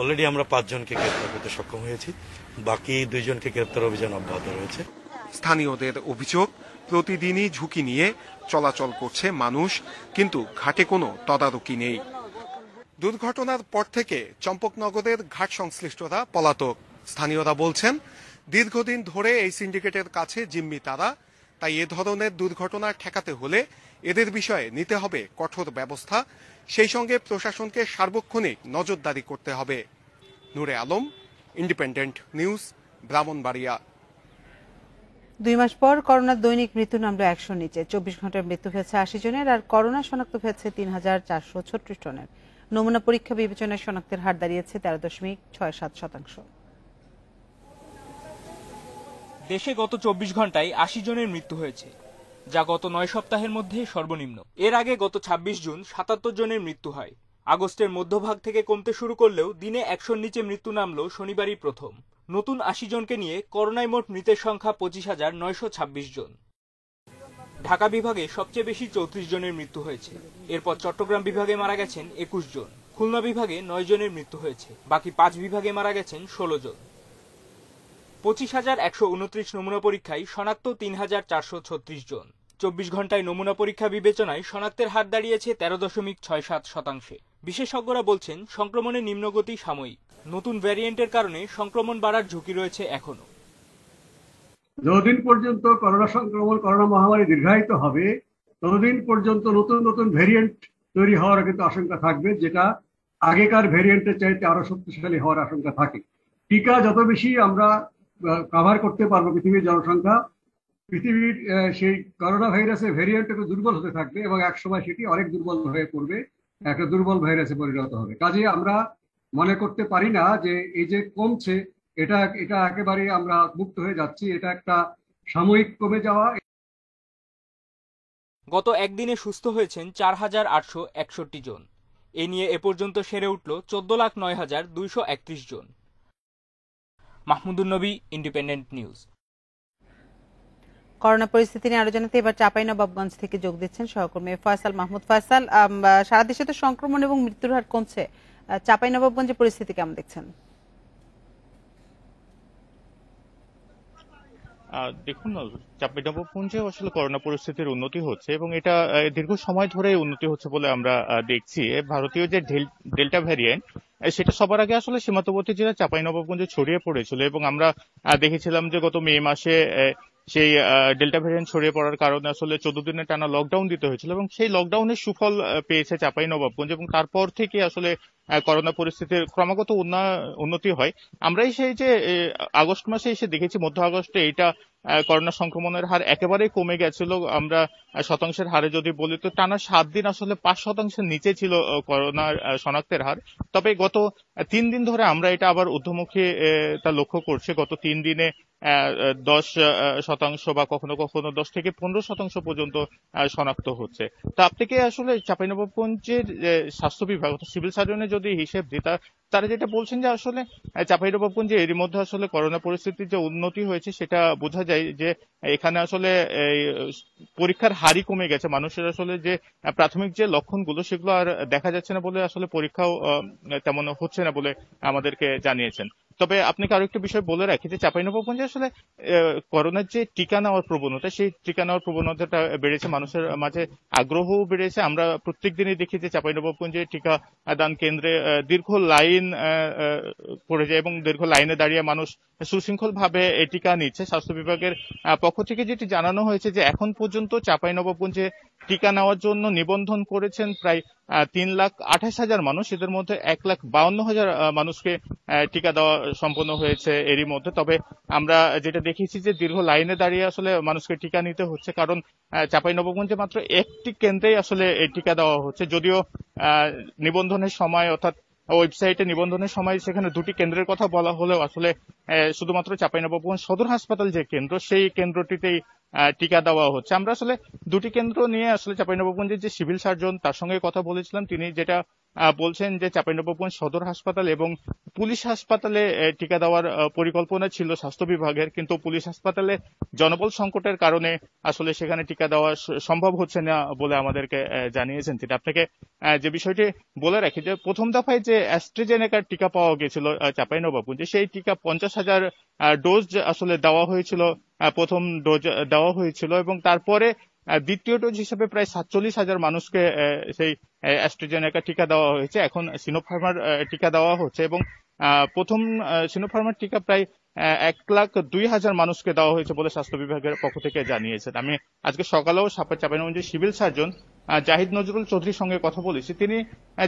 অলরেডি আমরা 5 জনকে গ্রেপ্তার করতে সক্ষম হয়েছি, বাকি 2 জনকে গ্রেপ্তার অভিযান অব্যাহত রয়েছে। স্থানীয়দের অভিযোগ প্রতিদিনই ঝুঁকি নিয়ে চলাচল করছে মানুষ, কিন্তু ঘাটে কোনো তদারকি নেই। দুর্ঘটনার পর থেকে চম্পকনগরের ঘাট সংশ্লিষ্টরা পলাতক। স্থানীয়রা বলছেন দীর্ঘদিন ধরে এই সিন্ডিকেটের কাছে জিম্মি তারা, তাই এ ধরনের দুর্ঘটনা ঠেকাতে হলে এদের বিষয়ে নিতে হবে কঠোর ব্যবস্থা, সেই সঙ্গে প্রশাসনকে সার্বক্ষণিক নজরদারি করতে হবে। নূরে আলম, ইন্ডিপেন্ডেন্ট নিউজ, ব্রাহ্মণবাড়িয়া। 2 মাস পর করোনার দৈনিক মৃত্যু নামলো 100 নিচে। 24 ঘন্টার মৃত্যু হয়েছে 80 জনের, আর করোনা শনাক্ত হয়েছে 3436 জনের। নমুনা পরীক্ষা বিবেচনায় শনাক্তের হার দাঁড়িয়েছে 13.67%। দেশে গত 24 ঘন্টায় 80 জনের মৃত্যু হয়েছে, যা গত 9 সপ্তাহের মধ্যে সর্বনিম্ন। এর আগে গত 26 জুন 77 জনের মৃত্যু হয়। আগস্টের মধ্যভাগ থেকে কমতে শুরু করলেও দিনে 100 নিচে মৃত্যু নামলো শনিবারই প্রথম। নতুন 80 জনকে নিয়ে করোনায় মোট মৃতের সংখ্যা 25,926 জন। ঢাকা বিভাগে সবচেয়ে বেশি 34 জনের মৃত্যু হয়েছে। এরপর চট্টগ্রাম বিভাগে মারা গেছেন 21 জন। খুলনা বিভাগে 9 জনের মৃত্যু হয়েছে, বাকি 5 বিভাগে মারা গেছেন 16 জন। 25,129 নমুনা পরীক্ষায় শনাক্ত 3,436 জন। 24 ঘন্টায় নমুনা পরীক্ষা বিবেচনায় শনাক্তের হার দাঁড়িয়েছে 13.67%। বিশেষজ্ঞরা বলছেন সংক্রমণের নিম্নগতি সাময়িক। নতুন ভ্যারিয়েন্টের কারণে সংক্রমণ বাড়ার ঝুঁকি রয়েছে এখনো। যতদিন পর্যন্ত করোনা মহামারী দীর্ঘায়িত হবে, ততদিন পর্যন্ত নতুন নতুন ভ্যারিয়েন্ট তৈরি হওয়ার কিন্তু আশঙ্কা থাকবে, যেটা আগেকার ভ্যারিয়েন্টের চাইতে আরো শক্তিশালী হওয়ার আশঙ্কা থাকে। টিকা যত বেশি আমরা কভার করতে পারবো পৃথিবীর জনসংখ্যা, পৃথিবীর সেই করোনা ভাইরাসের ভ্যারিয়েন্ট একটু দুর্বল হতে থাকবে এবং একসময় সেটি অনেক দুর্বল হয়ে পড়বে, একটা দুর্বল ভাইরাসে পরিণত হবে। কাজে আমরা মনে করতে পারি না যে এই যে কমছে এটা একেবারে আমরা মুক্ত হয়ে যাচ্ছি, এটা একটা সাময়িক কমে যাওয়া। গত একদিনে সুস্থ হয়েছেন 4,861 জন। এ নিয়ে এ পর্যন্ত সেরে উঠল 14,09,231 জন। মাহমুদুন নবী, ইন্ডিপেন্ডেন্ট নিউজ। করোনা পরিস্থিতি নিয়ে আরো জানাতে এবার চাঁপাইনবাবগঞ্জ থেকে যোগ দিচ্ছেন সহকর্মী ফয়সাল মাহমুদ। ফয়সাল, সারা দেশে তো সংক্রমণ এবং মৃত্যুর হার কমছে, চাঁপাইনবাবগঞ্জের পরিস্থিতি কেমন দেখছেন? দেখুন, চাঁপাইনবাবগঞ্জে আসলে করোনা পরিস্থিতির উন্নতি হচ্ছে এবং এটা দীর্ঘ সময় ধরে উন্নতি হচ্ছে বলে আমরা দেখছি। ভারতীয় যে ডেল্টা ভ্যারিয়েন্ট সেটা সবার আগে আসলে সীমান্তবর্তী জেলা চাঁপাইনবাবগঞ্জে ছড়িয়ে পড়েছিল এবং আমরা দেখেছিলাম যে গত মে মাসে সেই ডেল্টা ভ্যারিয়েন্ট ছড়িয়ে পড়ার কারণে আসলে 14 দিনের টানা লকডাউন দিতে হয়েছিল এবং সেই লকডাউনের সুফল পেয়েছে চাঁপাইনবাবগঞ্জ এবং তারপর থেকে আসলে করোনা পরিস্থিতির ক্রমাগত উন্নতি হয়। আমরাই সেই যে আগস্ট মাসে এসে দেখেছি মধ্য আগস্টে এটা করোনা সংক্রমণের হার একেবারেই কমে গেছিল। আমরা শতাংশের হারে যদি বলি তো টানা 7 দিন আসলে 5% নিচে ছিল করোনার শনাক্তের হার। তবে গত 3 দিন ধরে আমরা এটা আবার ঊর্ধ্বমুখী তা লক্ষ্য করছি। গত 3 দিনে 10% বা কখনো কখনো 10 থেকে 15% পর্যন্ত শনাক্ত হচ্ছে। তা আপনাকে আসলে চাঁপাইনবাবগঞ্জের স্বাস্থ্য বিভাগ সিভিল সার্জনের যদি হিসেব দিই তারা যেটা বলছেন যে আসলে চাঁপাইনবাবগঞ্জে এরই মধ্যে আসলে করোনা পরিস্থিতির যে উন্নতি হয়েছে সেটা বোঝা যায় যে এখানে আসলে পরীক্ষার হারই কমে গেছে। মানুষের আসলে যে প্রাথমিক যে লক্ষণগুলো সেগুলো আর দেখা যাচ্ছে না বলে আসলে পরীক্ষাও তেমন হচ্ছে না বলে আমাদেরকে জানিয়েছেন। তবে আপনাকে আরো একটা বিষয় বলে রাখি যে চাঁপাইনবাবগঞ্জে আসলে করোনার যে টিকা নেওয়ার প্রবণতা সেই টিকা নেওয়ার প্রবণতাটা বেড়েছে, মানুষের মাঝে আগ্রহও বেড়েছে। আমরা প্রত্যেক দিনই দেখি যে চাঁপাইনবাবগঞ্জে টিকা দান কেন্দ্রে দীর্ঘ লাইন পড়ে যায় এবং দীর্ঘ লাইনে দাঁড়িয়ে মানুষ সুশৃঙ্খল ভাবে টিকা নিচ্ছে। স্বাস্থ্য বিভাগের পক্ষ থেকে যেটি জানানো হয়েছে যে এখন পর্যন্ত চাঁপাইনবাবগঞ্জে টিকা নেওয়ার জন্য নিবন্ধন করেছেন প্রায় 3,28,000 মানুষ। এদের মধ্যে 1,52,000 মানুষকে টিকা দেওয়া সম্পন্ন হয়েছে এরই মধ্যে। তবে আমরা যেটা দেখেছি যে দীর্ঘ লাইনে দাঁড়িয়ে আসলে মানুষকে টিকা নিতে হচ্ছে, কারণ চাঁপাইনবাবগঞ্জে মাত্র একটি কেন্দ্রেই আসলে টিকা দেওয়া হচ্ছে। যদিও নিবন্ধনের সময় অর্থাৎ ওয়েবসাইটে নিবন্ধনের সময় সেখানে 2টি কেন্দ্রের কথা বলা হলেও আসলে শুধুমাত্র চাঁপাইনবাবগঞ্জ সদর হাসপাতাল যে কেন্দ্র সেই কেন্দ্রটিতেই টিকা দেওয়া হচ্ছে। আমরা আসলে 2টি কেন্দ্র নিয়ে আসলে চাঁপাইনবাবগঞ্জের যে সিভিল সার্জন তার সঙ্গে কথা বলেছিলাম। তিনি যেটা বলছেন যে চাঁপাইনবাবগঞ্জ সদর হাসপাতাল এবং পুলিশ হাসপাতালে টিকা দেওয়ার পরিকল্পনা ছিল স্বাস্থ্য বিভাগের, কিন্তু পুলিশ হাসপাতালে জনবল সংকটের কারণে আসলে সেখানে টিকা দেওয়া সম্ভব হচ্ছে না বলে আমাদেরকে জানিয়েছেন। যেটা আপনাকে যে বিষয়টি বলে রাখি যে প্রথম দফায় যে অ্যাস্ট্রাজেনেকার টিকা পাওয়া গেছিল চাঁপাইনবাবগঞ্জে সেই টিকা 50,000 ডোজ আসলে দেওয়া হয়েছিল, প্রথম ডোজ দেওয়া হয়েছিল এবং তারপরে দ্বিতীয় ডোজ হিসেবে প্রায় 47,000 মানুষকে সেই অ্যাস্ট্রাজেনেকা টিকা দেওয়া হয়েছে। এখন সিনোফার্মার টিকা দেওয়া হচ্ছে এবং প্রথম সিনোফার্মার টিকা প্রায় 1,02,000 মানুষকে দেওয়া হয়েছে বলে স্বাস্থ্য বিভাগের পক্ষ থেকে জানিয়েছেন। আমি আজকে সকালেও চাঁপাইনবাবগঞ্জের সিভিল সার্জন জাহিদ নজরুল চৌধুরীর সঙ্গে কথা বলেছি। তিনি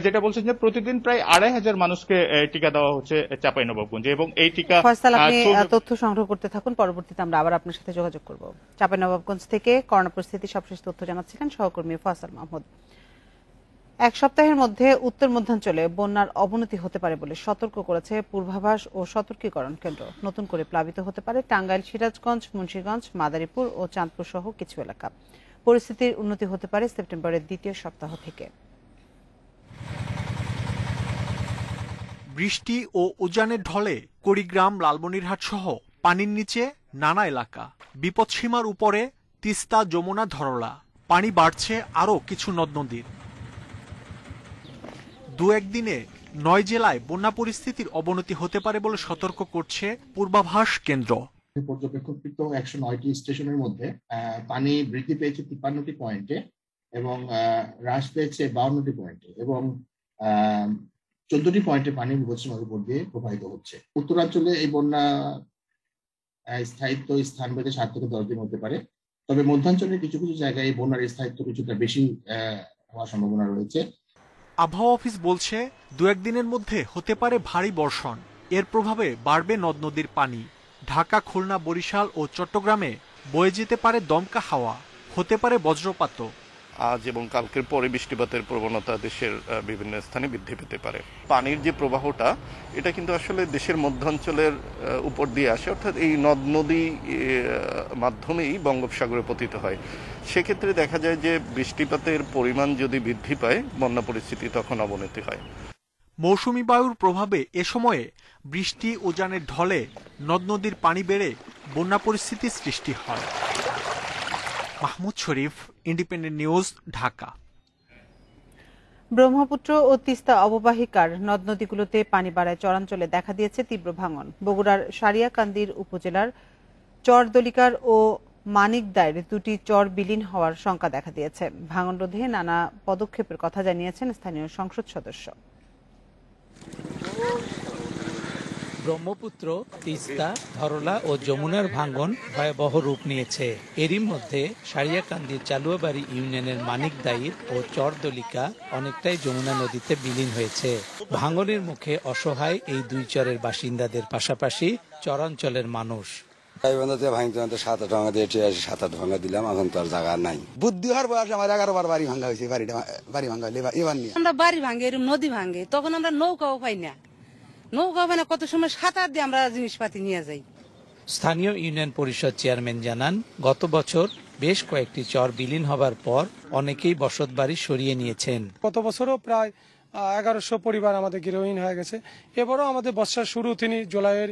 যেটা বলছেন যে প্রতিদিন প্রায় 2,500 মানুষকে টিকা দেওয়া হচ্ছে চাঁপাইনবাবগঞ্জে এবং এই টিকা ফয়সাল আপনি তথ্য সংগ্রহ করতে থাকুন, পরবর্তীতে আমরা আবার আপনার সাথে যোগাযোগ করব। চাঁপাইনবাবগঞ্জ থেকে করোনা পরিস্থিতির সবশেষ তথ্য জানাচ্ছিলেন সহকর্মী ফয়সাল মাহমুদ। এক সপ্তাহের মধ্যে উত্তর মধ্যাঞ্চলে বন্যার অবনতি হতে পারে বলে সতর্ক করেছে পূর্বাভাস ও সতর্কীকরণ কেন্দ্র। নতুন করে প্লাবিত হতে পারে টাঙ্গাইল, সিরাজগঞ্জ, মুন্সিগঞ্জ, মাদারীপুর ও চাঁদপুর সহ কিছু এলাকা। পরিস্থিতির উন্নতি হতে পারে সেপ্টেম্বরের দ্বিতীয় সপ্তাহ থেকে। বৃষ্টি ও উজানের ঢলে কুড়িগ্রাম, লালমনিরহাট সহ পানির নিচে নানা এলাকা। বিপদসীমার উপরে তিস্তা, যমুনা, ধরলা। পানি বাড়ছে আরও কিছু নদ নদীর। 2-1 দিনে 9 জেলায় বন্যা পরিস্থিতির অবনতি হতে পারে বলে সতর্ক করছে পূর্বাভাস কেন্দ্র। পর্যবেক্ষণকৃত 109টি স্টেশনের মধ্যে পানি বৃদ্ধি পেয়েছে 53টি পয়েন্টে এবং হ্রাস পেয়েছে 52টি পয়েন্টে এবং 14টি পয়েন্টে পানি বিপদসীমার উপর দিয়ে প্রবাহিত হচ্ছে। উত্তরাঞ্চলে এই বন্যা স্থায়িত্ব স্থানভেদে 7 থেকে 10 দিন হতে পারে, তবে মধ্যাঞ্চলে কিছু কিছু জায়গায় এই বন্যার স্থায়িত্ব কিছুটা বেশি হওয়ার সম্ভাবনা রয়েছে। আবহাওয়া অফিস বলছে 2-1 দিনের মধ্যে হতে পারে ভারী বর্ষণ। এর প্রভাবে বাড়বে নদ নদীর পানি। ঢাকা, খুলনা, বরিশাল ও চট্টগ্রামে বয়ে যেতে পারে দমকা হাওয়া, হতে পারে বজ্রপাতও। আজ এবং কালকের পরে বৃষ্টিপাতের প্রবণতা দেশের বিভিন্ন স্থানে বৃদ্ধি পেতে পারে। পানির যে প্রবাহটা এটা কিন্তু আসলে দেশের মধ্যাঞ্চলের উপর দিয়ে আসে, অর্থাৎ এই নদ নদী মাধ্যমেই বঙ্গোপসাগরে পতিত হয়। সেক্ষেত্রে দেখা যায় যে বৃষ্টিপাতের পরিমাণ যদি বৃদ্ধি পায় বন্যা পরিস্থিতি তখন অবনতি হয়। মৌসুমী বায়ুর প্রভাবে এ সময়ে বৃষ্টি উজানের ঢলে নদ নদীর পানি বেড়ে বন্যা পরিস্থিতির সৃষ্টি হয়। মাহমুদ শরীফ, ইন্ডিপেন্ডেন্ট নিউজ, ঢাকা। ব্রহ্মপুত্র ও তিস্তা অববাহিকার নদ নদীগুলোতে পানি বাড়ায় চরাঞ্চলে দেখা দিয়েছে তীব্র ভাঙন। বগুড়ার সারিয়াকান্দির উপজেলার চরদলিকার ও মানিকদায়ের 2টি চর বিলীন হওয়ার শঙ্কা দেখা দিয়েছে। ভাঙন রোধে নানা পদক্ষেপের কথা জানিয়েছেন স্থানীয় সংসদ সদস্য। ব্রহ্মপুত্র, তিস্তা, ধরলা ও যমুনার ভাঙন ভয়াবহ রূপ নিয়েছে। এরই মধ্যে সারিয়াকান্দির চালুয়াবাড়ি ইউনিয়নের মানিকদাইর ও চরদলিকা অনেকটাই যমুনা নদীতে বিলীন হয়েছে। ভাঙনের মুখে অসহায় এই দুই চরের বাসিন্দাদের পাশাপাশি চরাঞ্চলের মানুষ। বুদ্ধি হওয়ার বয়স আমার 11 বার বাড়ি ভাঙা হয়েছে। বাড়ি ভাঙা এবার নিয়ে আমরা বাড়ি ভাঙে, এরকম নদী ভাঙে, তখন আমরা নৌকাও পাই না। নৌকা পাই না, কত সময় সাঁতার দিয়ে আমরা জিনিসপাতি নিয়ে যাই। স্থানীয় ইউনিয়ন পরিষদ চেয়ারম্যান জানান, গত বছর বেশ কয়েকটি চর বিলীন হবার পর অনেকেই বসতবাড়ি সরিয়ে নিয়েছেন। গত বছরও প্রায় 1100 পরিবার আমাদের গৃহহীন হয়ে গেছে। এবারও আমাদের বর্ষার শুরু তিনি জুলাইয়ের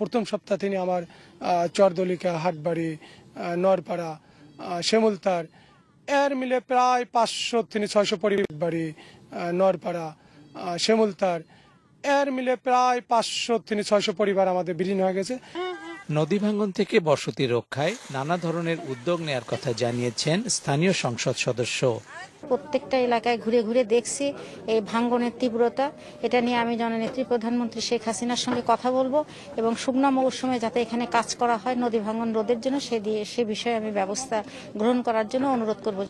প্রথম সপ্তাহ তিনি আমার চরদলিকা, হাটবাড়ি, নরপাড়া, শ্যামলতার এর মিলে প্রায় 500-600 পরিবার বাড়ি, নরপাড়া, শ্যামলতার এর মিলে প্রায় 500-600 পরিবার আমাদের বিলীন হয়ে গেছে। নদী ভাঙন থেকে বসতি রক্ষায় নানা ধরনের উদ্যোগ নেয়ার কথা জানিয়েছেন স্থানীয় সংসদ সদস্য। প্রত্যেকটা এলাকায় ঘুরে ঘুরে দেখছি এই ভাঙনের তীব্রতা। এটা নিয়ে আমি জননেত্রী প্রধানমন্ত্রী শেখ হাসিনার সঙ্গে কথা বলবো এবং শুকনো মৌসুমে যাতে এখানে কাজ করা হয় নদী ভাঙন রোধের জন্য, সে বিষয়ে আমি ব্যবস্থা গ্রহণ করার জন্য অনুরোধ করব।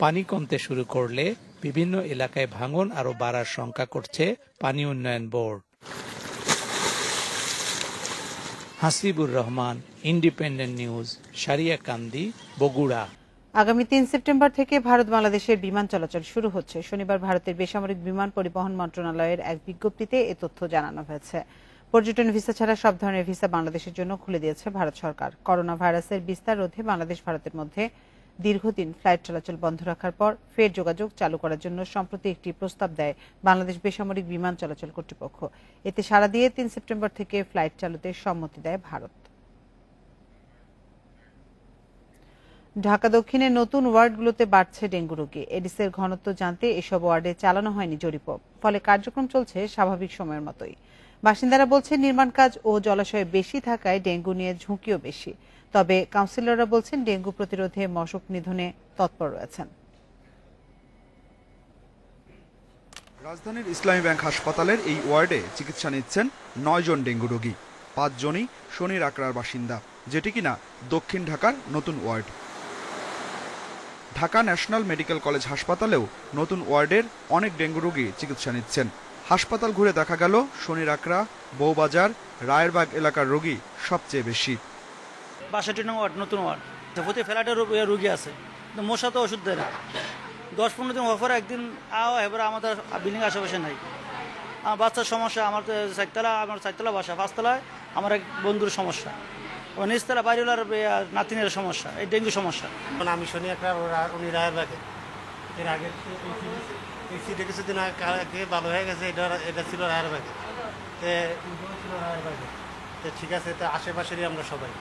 পানি কমতে শুরু করলে বিভিন্ন এলাকায় ভাঙন আরো বাড়ার শঙ্কা করছে পানি উন্নয়ন board. Hasibur Rahman, independent news, Sariakandi, Bogura. আগামী 3 সেপ্টেম্বর থেকে ভারত বাংলাদেশের বিমান চলাচল শুরু হচ্ছে। শনিবার ভারতের বেসামরিক বিমান পরিবহন মন্ত্রণালয়ের এক বিজ্ঞপ্তিতে এ তথ্য জানানো হয়েছে। পর্যটন ভিসা ছাড়া সব ধরনের ভিসা বাংলাদেশের জন্য খুলে দিয়েছে ভারত সরকার। করোনা ভাইরাসের বিস্তার রোধে বাংলাদেশ ভারতের মধ্যে দীর্ঘদিন ফ্লাইট চলাচল বন্ধ রাখার পর ফের যোগাযোগ চালু করার জন্য সম্প্রতি একটি প্রস্তাব দেয় বাংলাদেশ বেসামরিক বিমান চলাচল কর্তৃপক্ষ। এতে সাড়া দিয়ে 3 সেপ্টেম্বর থেকে ফ্লাইট চালুতে সম্মতি দেয় ভারত। ঢাকা দক্ষিণের নতুন ওয়ার্ডগুলোতে বাড়ছে ডেঙ্গু রোগী। এডিসের ঘনত্ব জানতে এসব ওয়ার্ডে চালানো হয়নি জরিপ, ফলে কার্যক্রম চলছে স্বাভাবিক সময়ের মতোই। বাসিন্দারা বলছেন নির্মাণ কাজ ও জলাশয় বেশি থাকায় ডেঙ্গু নিয়ে ঝুঁকিও বেশি। তবে কাউন্সিলররা বলছেন ডেঙ্গু প্রতিরোধে মশক নিধনে তৎপর রয়েছেন। রাজধানীর ইসলামী ব্যাংক হাসপাতালের এই ওয়ার্ডে চিকিৎসা নিচ্ছেন 9 জন ডেঙ্গু রোগী। 5 জনই শনির আকড়ার বাসিন্দা, যেটি কিনা দক্ষিণ ঢাকার নতুন ward. Dhaka national medical college হাসপাতালেও নতুন ওয়ার্ডের অনেক ডেঙ্গু রোগী চিকিৎসা নিচ্ছেন। হাসপাতাল ঘুরে দেখা গেল শনির আকড়া, বউবাজার, রায়েরবাগ এলাকার রোগী সবচেয়ে বেশি। 62 নং ওয়ার্ড, নতুন ওয়ার্ড। প্রতি ফ্ল্যাটের রোগী আছে, কিন্তু মশা তো ওষুধ দেয় না। 10-15 দিন অফার একদিন এবার আমাদের বিল্ডিং আশেপাশে নাই। আমার বাচ্চার সমস্যা, আমার 4তলা বাসা, 5তলায় আমার এক বন্ধুর সমস্যা, নিচতলা বাড়িওয়ালার নাতিনের সমস্যা, এই ডেঙ্গু সমস্যা। আমি শনি একটা উনি রায়েরবাগে, এর আগে এই সিটে কিছুদিন আগে ভালো হয়ে গেছে, এটা ছিল রায়েরবাগে, ঠিক আছে। তো আশেপাশেরই আমরা সবাই।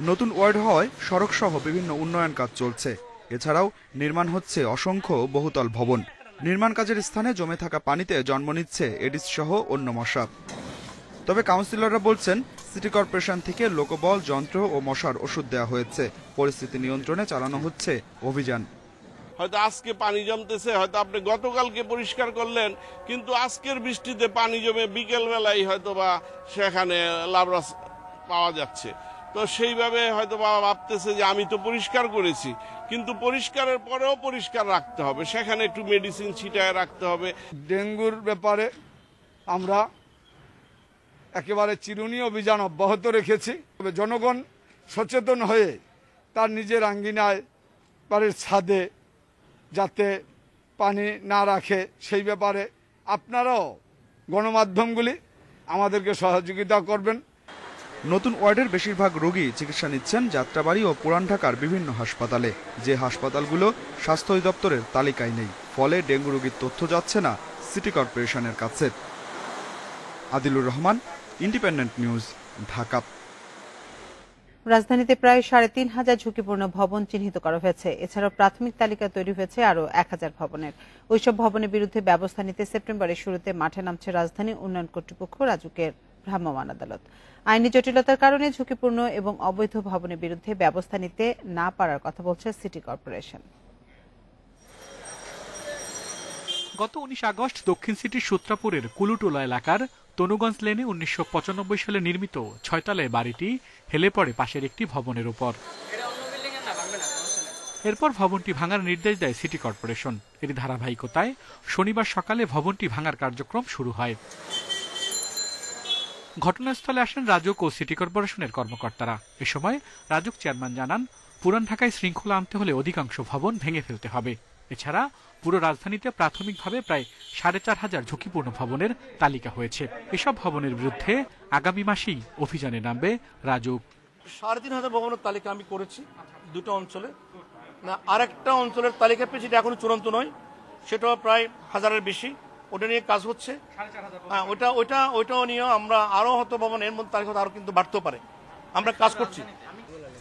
নতুন ওয়ার্ড হওয়ায় সড়ক সহ বিভিন্ন উন্নয়ন কাজ চলছে। এছাড়াও নির্মাণ হচ্ছে অসংখ্য বহুতল ভবন। নির্মাণ কাজের স্থানে জমে থাকা পানিতে জন্ম নিচ্ছে এডিস সহ অন্য মশা। তবে কাউন্সিলররা বলছেন সিটি কর্পোরেশন থেকে লোকবল, যন্ত্র ও মশার ওষুধ দেওয়া হয়েছে। পরিস্থিতি নিয়ন্ত্রণে চালানো হচ্ছে অভিযান। হয়তো আজকে পানি জমতেছে, হয়তো আপনি গতকালকে পরিষ্কার করলেন, কিন্তু আজকের বৃষ্টিতে পানি জমে বিকেল বেলায় হয়তো বা সেখানে লাবরাস পাওয়া যাচ্ছে। তো সেইভাবে হয়তো বা ভাবতেছে যে আমি তো পরিষ্কার করেছি, কিন্তু পরিষ্কারের পরেও পরিষ্কার রাখতে হবে, সেখানে একটু মেডিসিন ছিটায় রাখতে হবে। ডেঙ্গুর ব্যাপারে আমরা একেবারে চিরুনি অভিযান অব্যাহত রেখেছি। তবে জনগণ সচেতন হয়ে তার নিজের আঙ্গিনায়, বাড়ির ছাদে যাতে পানি না রাখে, সেই ব্যাপারে আপনারাও গণমাধ্যমগুলি আমাদেরকে সহযোগিতা করবেন। নতুন ওয়ার্ডের বেশিরভাগ রোগী চিকিৎসা নিচ্ছেন যাত্রাবাড়ি ও পুরান ঢাকার বিভিন্ন হাসপাতালে, যে হাসপাতালগুলো স্বাস্থ্য অধিদপ্তরের তালিকায় নেই। ফলে ডেঙ্গু রোগীর তথ্য যাচ্ছে না সিটি কর্পোরেশনের কাছে। Adilur Rahman, independent news, Dhaka. রাজধানীতে প্রায় ৩,৫০০ ঝুঁকিপূর্ণ ভবন চিহ্নিত করা হয়েছে। এছাড়াও প্রাথমিক তালিকা তৈরি হয়েছে আরও ১,০০০ ভবনের। ওইসব ভবনের বিরুদ্ধে ব্যবস্থা নিতে সেপ্টেম্বরের শুরুতে মাঠে নামছে রাজধানী উন্নয়ন কর্তৃপক্ষ, রাজুকের ভ্রাম্যমাণ আদালত। আইনি জটিলতার কারণে ঝুঁকিপূর্ণ এবং অবৈধ ভবনের বিরুদ্ধে ব্যবস্থা নিতে না পারার কথা বলছে সিটি কর্পোরেশন। গত 19 আগস্ট দক্ষিণ সিটির সূত্রাপুরের কুলুটোলা এলাকার তনুগঞ্জ লেনে 1995 সালে নির্মিত 6 তলায় বাড়িটি হেলে পড়ে পাশের একটি ভবনের উপর। এরপর ভবনটি ভাঙার নির্দেশ দেয় সিটি কর্পোরেশন। এর ধারাবাহিকতায় শনিবার সকালে ভবনটি ভাঙার কার্যক্রম শুরু হয়। ঘটনাস্থলে আসেন রাজুক ও সিটি কর্পোরেশনের কর্মকর্তারা। এ সময় রাজুক চেয়ারম্যান জানান, পুরান ঢাকায় শৃঙ্খলা আনতে হলে অধিকাংশ ভবন ভেঙে ফেলতে হবে। এছাড়া পুরো রাজধানীতে প্রাথমিকভাবে প্রায় 4500 ঝুঁকিপূর্ণ ভবনের তালিকা হয়েছে। এসব ভবনের বিরুদ্ধে আগামী মাসেই অভিযানে নামবে রাজুক। 3500 ভবনের তালিকা আমি করেছি দুটো অঞ্চলে, না আরেকটা অঞ্চলের তালিকা পেয়েছি, এটা এখনো চূড়ান্ত নয়, সেটাও প্রায় 1000-এর বেশি। ওটা নিয়ে কাজ হচ্ছে। হ্যাঁ, ওইটাও নিয়ে আমরা আরো হয়তো ভবন এর মধ্যে তালিকা আরো কিন্তু বাড়তেও পারে, আমরা কাজ করছি।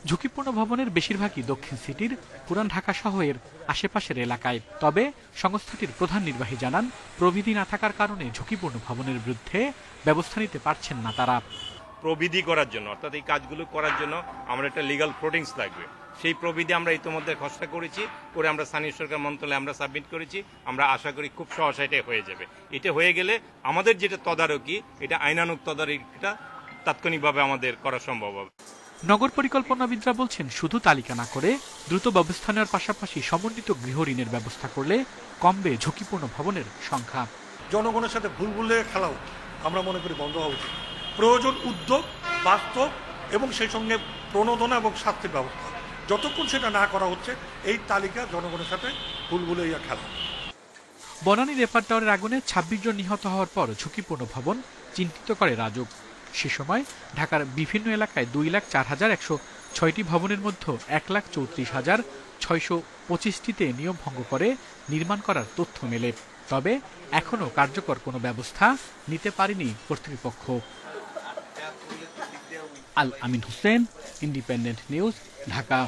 ঝুঁকিপূর্ণ ভবনের বেশিরভাগই দক্ষিণ সিটির পুরান ঢাকা সহ এর আশেপাশের এলাকায়। তবে সংস্থাটির প্রধান নির্বাহী জানান, প্রবিধি না থাকার কারণে ঝুঁকিপূর্ণ ভবনের বিরুদ্ধে ব্যবস্থা নিতে পারছেন না তারা। প্রবিধি করার জন্য, অর্থাৎ এই কাজগুলো করার জন্য আমরা একটা লিগাল প্রোটিংস লাগবে। সেই প্রবিধি আমরা ইতিমধ্যে খসড়া করেছি, করে আমরা স্থানীয় সরকার মন্ত্রণালয়ে আমরা সাবমিট করেছি। আমরা আশা করি খুব সহসা এটা হয়ে যাবে। এটা হয়ে গেলে আমাদের যেটা তদারকি, এটা আইনানুগ তদারকিটা তাৎক্ষণিকভাবে আমাদের করা সম্ভব হবে। নগর পরিকল্পনাবিদরা বলছেন, শুধু তালিকা না করে দ্রুত ব্যবস্থা নেওয়ার পাশাপাশি সমন্বিত গৃহ ঋণের ব্যবস্থা করলে কমবে ঝুঁকিপূর্ণ ভবনের সংখ্যা। জনগণের সাথে ভুলভুলে খেলাও আমরা মনে করি বন্ধ হওয়া উচিত। প্রয়োজন উদ্যোগ, বাস্তব এবং সেই সঙ্গে প্রণোদনা এবং শাস্তির ব্যবস্থা। যতক্ষণ সেটা না করা হচ্ছে, এই তালিকা জনগণের সাথে ভুলভুলে খেলা। বনানী রেপার টাওয়ারের আগুনে 26 জন নিহত হওয়ার পর ঝুঁকিপূর্ণ ভবন চিহ্নিত করে রাজুক। সে সময় ঢাকার বিভিন্ন এলাকায় 2,04,106টি ভবনের মধ্যে 1,34,625টিতে নিয়ম ভঙ্গ করে নির্মাণ করার তথ্য মেলে। তবে এখনও কার্যকর কোনো ব্যবস্থা নিতে পারেনি কর্তৃপক্ষ। আল আমিন হোসেন, ইন্ডিপেন্ডেন্ট নিউজ, ঢাকা।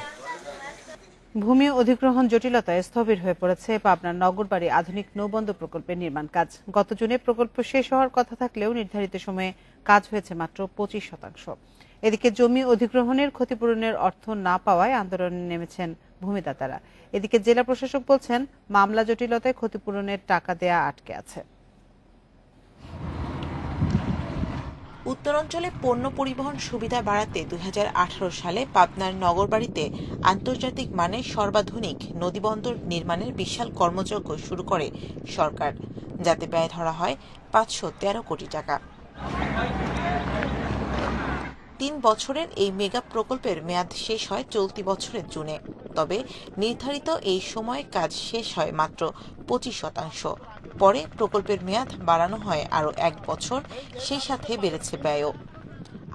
ভূমি অধিগ্রহণ জটিলতায় স্থবির হয়ে পড়েছে পাবনার নগরবাড়ি আধুনিক নৌবন্দর প্রকল্পের নির্মাণ কাজ। গত জুনে প্রকল্প শেষ হওয়ার কথা থাকলেও নির্ধারিত সময়ে কাজ হয়েছে মাত্র 25%। এদিকে জমি অধিগ্রহণের ক্ষতিপূরণের অর্থ না পাওয়ায় আন্দোলনে নেমেছেন ভূমিদাতারা। এদিকে জেলা প্রশাসক বলছেন, মামলা জটিলতায় ক্ষতিপূরণের টাকা দেয়া আটকে আছে। উত্তরাঞ্চলে পণ্য পরিবহন সুবিধা বাড়াতে 2018 সালে পাবনার নগরবাড়িতে আন্তর্জাতিক মানের সর্বাধুনিক নদীবন্দর নির্মাণের বিশাল কর্মযজ্ঞ শুরু করে সরকার, যাতে ব্যয় ধরা হয় 513 কোটি টাকা। 3 বছরের এই মেগা প্রকল্পের মেয়াদ শেষ হয় চলতি বছরের জুনে। তবে নির্ধারিত এই সময়ে কাজ শেষ হয় মাত্র 25%। পরে প্রকল্পের মেয়াদ বাড়ানো হয় আরও 1 বছর, সেই সাথে বেড়েছে ব্যয়ও।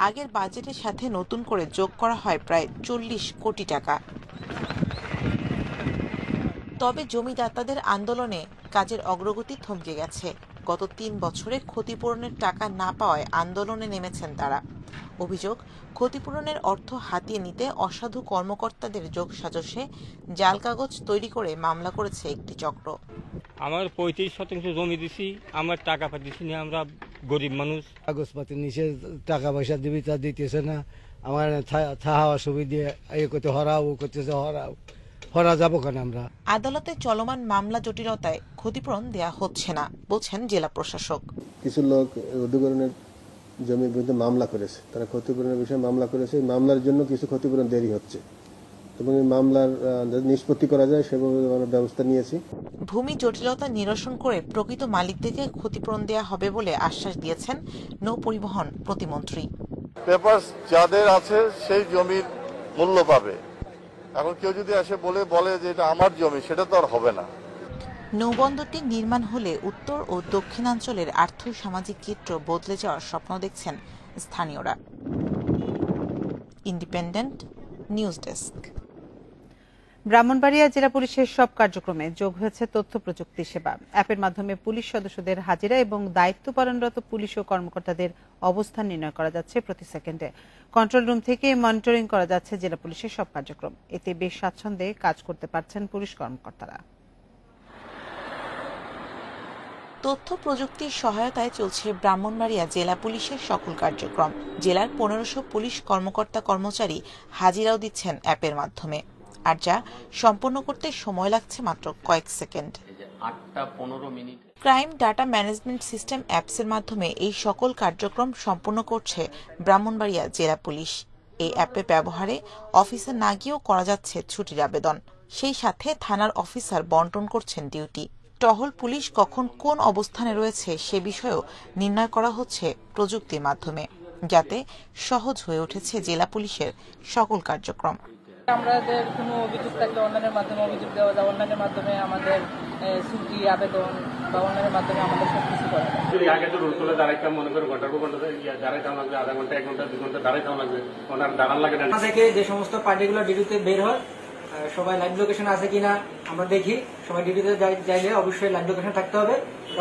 আগের বাজেটের সাথে নতুন করে যোগ করা হয় প্রায় 40 কোটি টাকা। তবে জমিদাতাদের আন্দোলনে কাজের অগ্রগতি থমকে গেছে। গত 3 বছরে ক্ষতিপূরণের টাকা না পাওয়ায় আন্দোলনে নেমেছেন তারা। অভিযোগ, ক্ষতিপূরণের অর্থ হাতিয়ে নিতে অসাধু কর্মকর্তাদের যোগসাজশে জাল কাগজ তৈরি করে মামলা করেছে একটি চক্র। আমার 35% জমি দিছি, আমার টাকা পাচ্ছি না, আমরা গরিব মানুষ। কাগজপাতি নিচে টাকা পয়সা দিবি, তা দিতেছে না। আমার থাহা অসুবিধে, এ করতে হরাও, ও করতেছে হরাও, হরা যাবো কেন আমরা। আদালতে চলমান মামলা জটিলতায় ক্ষতিপূরণ দেয়া হচ্ছে না বলছেন জেলা প্রশাসক। কিছু লোক অধিগ্রহণের জমির বিরুদ্ধে মামলা করেছে, তারা ক্ষতিপূরণের বিষয়ে মামলা করেছে। মামলার জন্য কিছু ক্ষতিপূরণ দেরি হচ্ছে এবং এই মামলার নিষ্পত্তি করা যায় সেভাবে আমরা ব্যবস্থা নিয়েছি। ভূমি জটিলতা নিরসন করে প্রকৃত মালিকদেরকে ক্ষতিপূরণ দেওয়া হবে বলে আশ্বাস দিয়েছেন নৌ পরিবহন প্রতিমন্ত্রী। পেপারস যাদের আছে সেই জমির মূল্য পাবে। এখন কেউ যদি এসে বলে যে এটা আমার জমি, সেটা তো আর হবে না। নৌবন্দরটি নির্মাণ হলে উত্তর ও দক্ষিণাঞ্চলের আর্থ সামাজিক চিত্র বদলে যাওয়ার স্বপ্ন দেখছেন স্থানীয়রা। Independent news desk. ব্রাহ্মণবাড়িয়া জেলা পুলিশের সব কার্যক্রমে যোগ হয়েছে তথ্য প্রযুক্তি সেবা। অ্যাপের মাধ্যমে পুলিশ সদস্যদের হাজিরা এবং দায়িত্ব পালনরত পুলিশ ও কর্মকর্তাদের অবস্থান নির্ণয় করা যাচ্ছে প্রতি সেকেন্ডে। কন্ট্রোল রুম থেকে মনিটরিং করা যাচ্ছে জেলা পুলিশের সব কার্যক্রম। এতে বেশ স্বাচ্ছন্দ্যে কাজ করতে পারছেন পুলিশ কর্মকর্তারা। তথ্য প্রযুক্তির সহায়তায় চলছে ব্রাহ্মণবাড়িয়া জেলা পুলিশের সকল কার্যক্রম। জেলার 1500 পুলিশ কর্মকর্তা কর্মচারী হাজিরাও দিচ্ছেন অ্যাপের মাধ্যমে, আর যা সম্পন্ন করতে সময় লাগছে মাত্র কয়েক সেকেন্ড। 8টা 15 minute. Crime data management system অ্যাপসের মাধ্যমে এই সকল কার্যক্রম সম্পন্ন করছে ব্রাহ্মণবাড়িয়া জেলা পুলিশ। এই অ্যাপের ব্যবহারে অফিসে না গিয়েও করা যাচ্ছে ছুটির আবেদন। সেই সাথে থানার অফিসার বন্টন করছেন ডিউটি। টহল পুলিশ কখন কোন অবস্থানে রয়েছে সে বিষয়েও নির্ণয় করা হচ্ছে প্রযুক্তির মাধ্যমে, যাতে সহজ হয়ে উঠেছে জেলা পুলিশের সকল কার্যক্রম। আমাদের কোনো অভিযোগ থাকলে অনলাইনের মাধ্যমে অভিযোগ দেওয়া যায়, অনলাইনের মাধ্যমে আমাদের ছুটি আবেদন বা অনলাইনের মাধ্যমে আমাদের সবকিছু করা যায়। যদি আগে তো রোড করে দাঁড়াইতাম, মনে করে ঘন্টার পর ঘন্টা দাঁড়াইতাম লাগবে, আধা ঘন্টা 1 ঘন্টা 2 ঘন্টা দাঁড়াইতাম লাগবে, ওনার দাঁড়ান লাগে না। থেকে যে সমস্ত পার্টিগুলো ডিউটিতে বের হয় সবাই লাইভ লোকেশন আছে কিনা আমরা দেখি। সবাই ডিউটিতে যাইলে অবশ্যই লাইভ লোকেশন থাকতে হবে,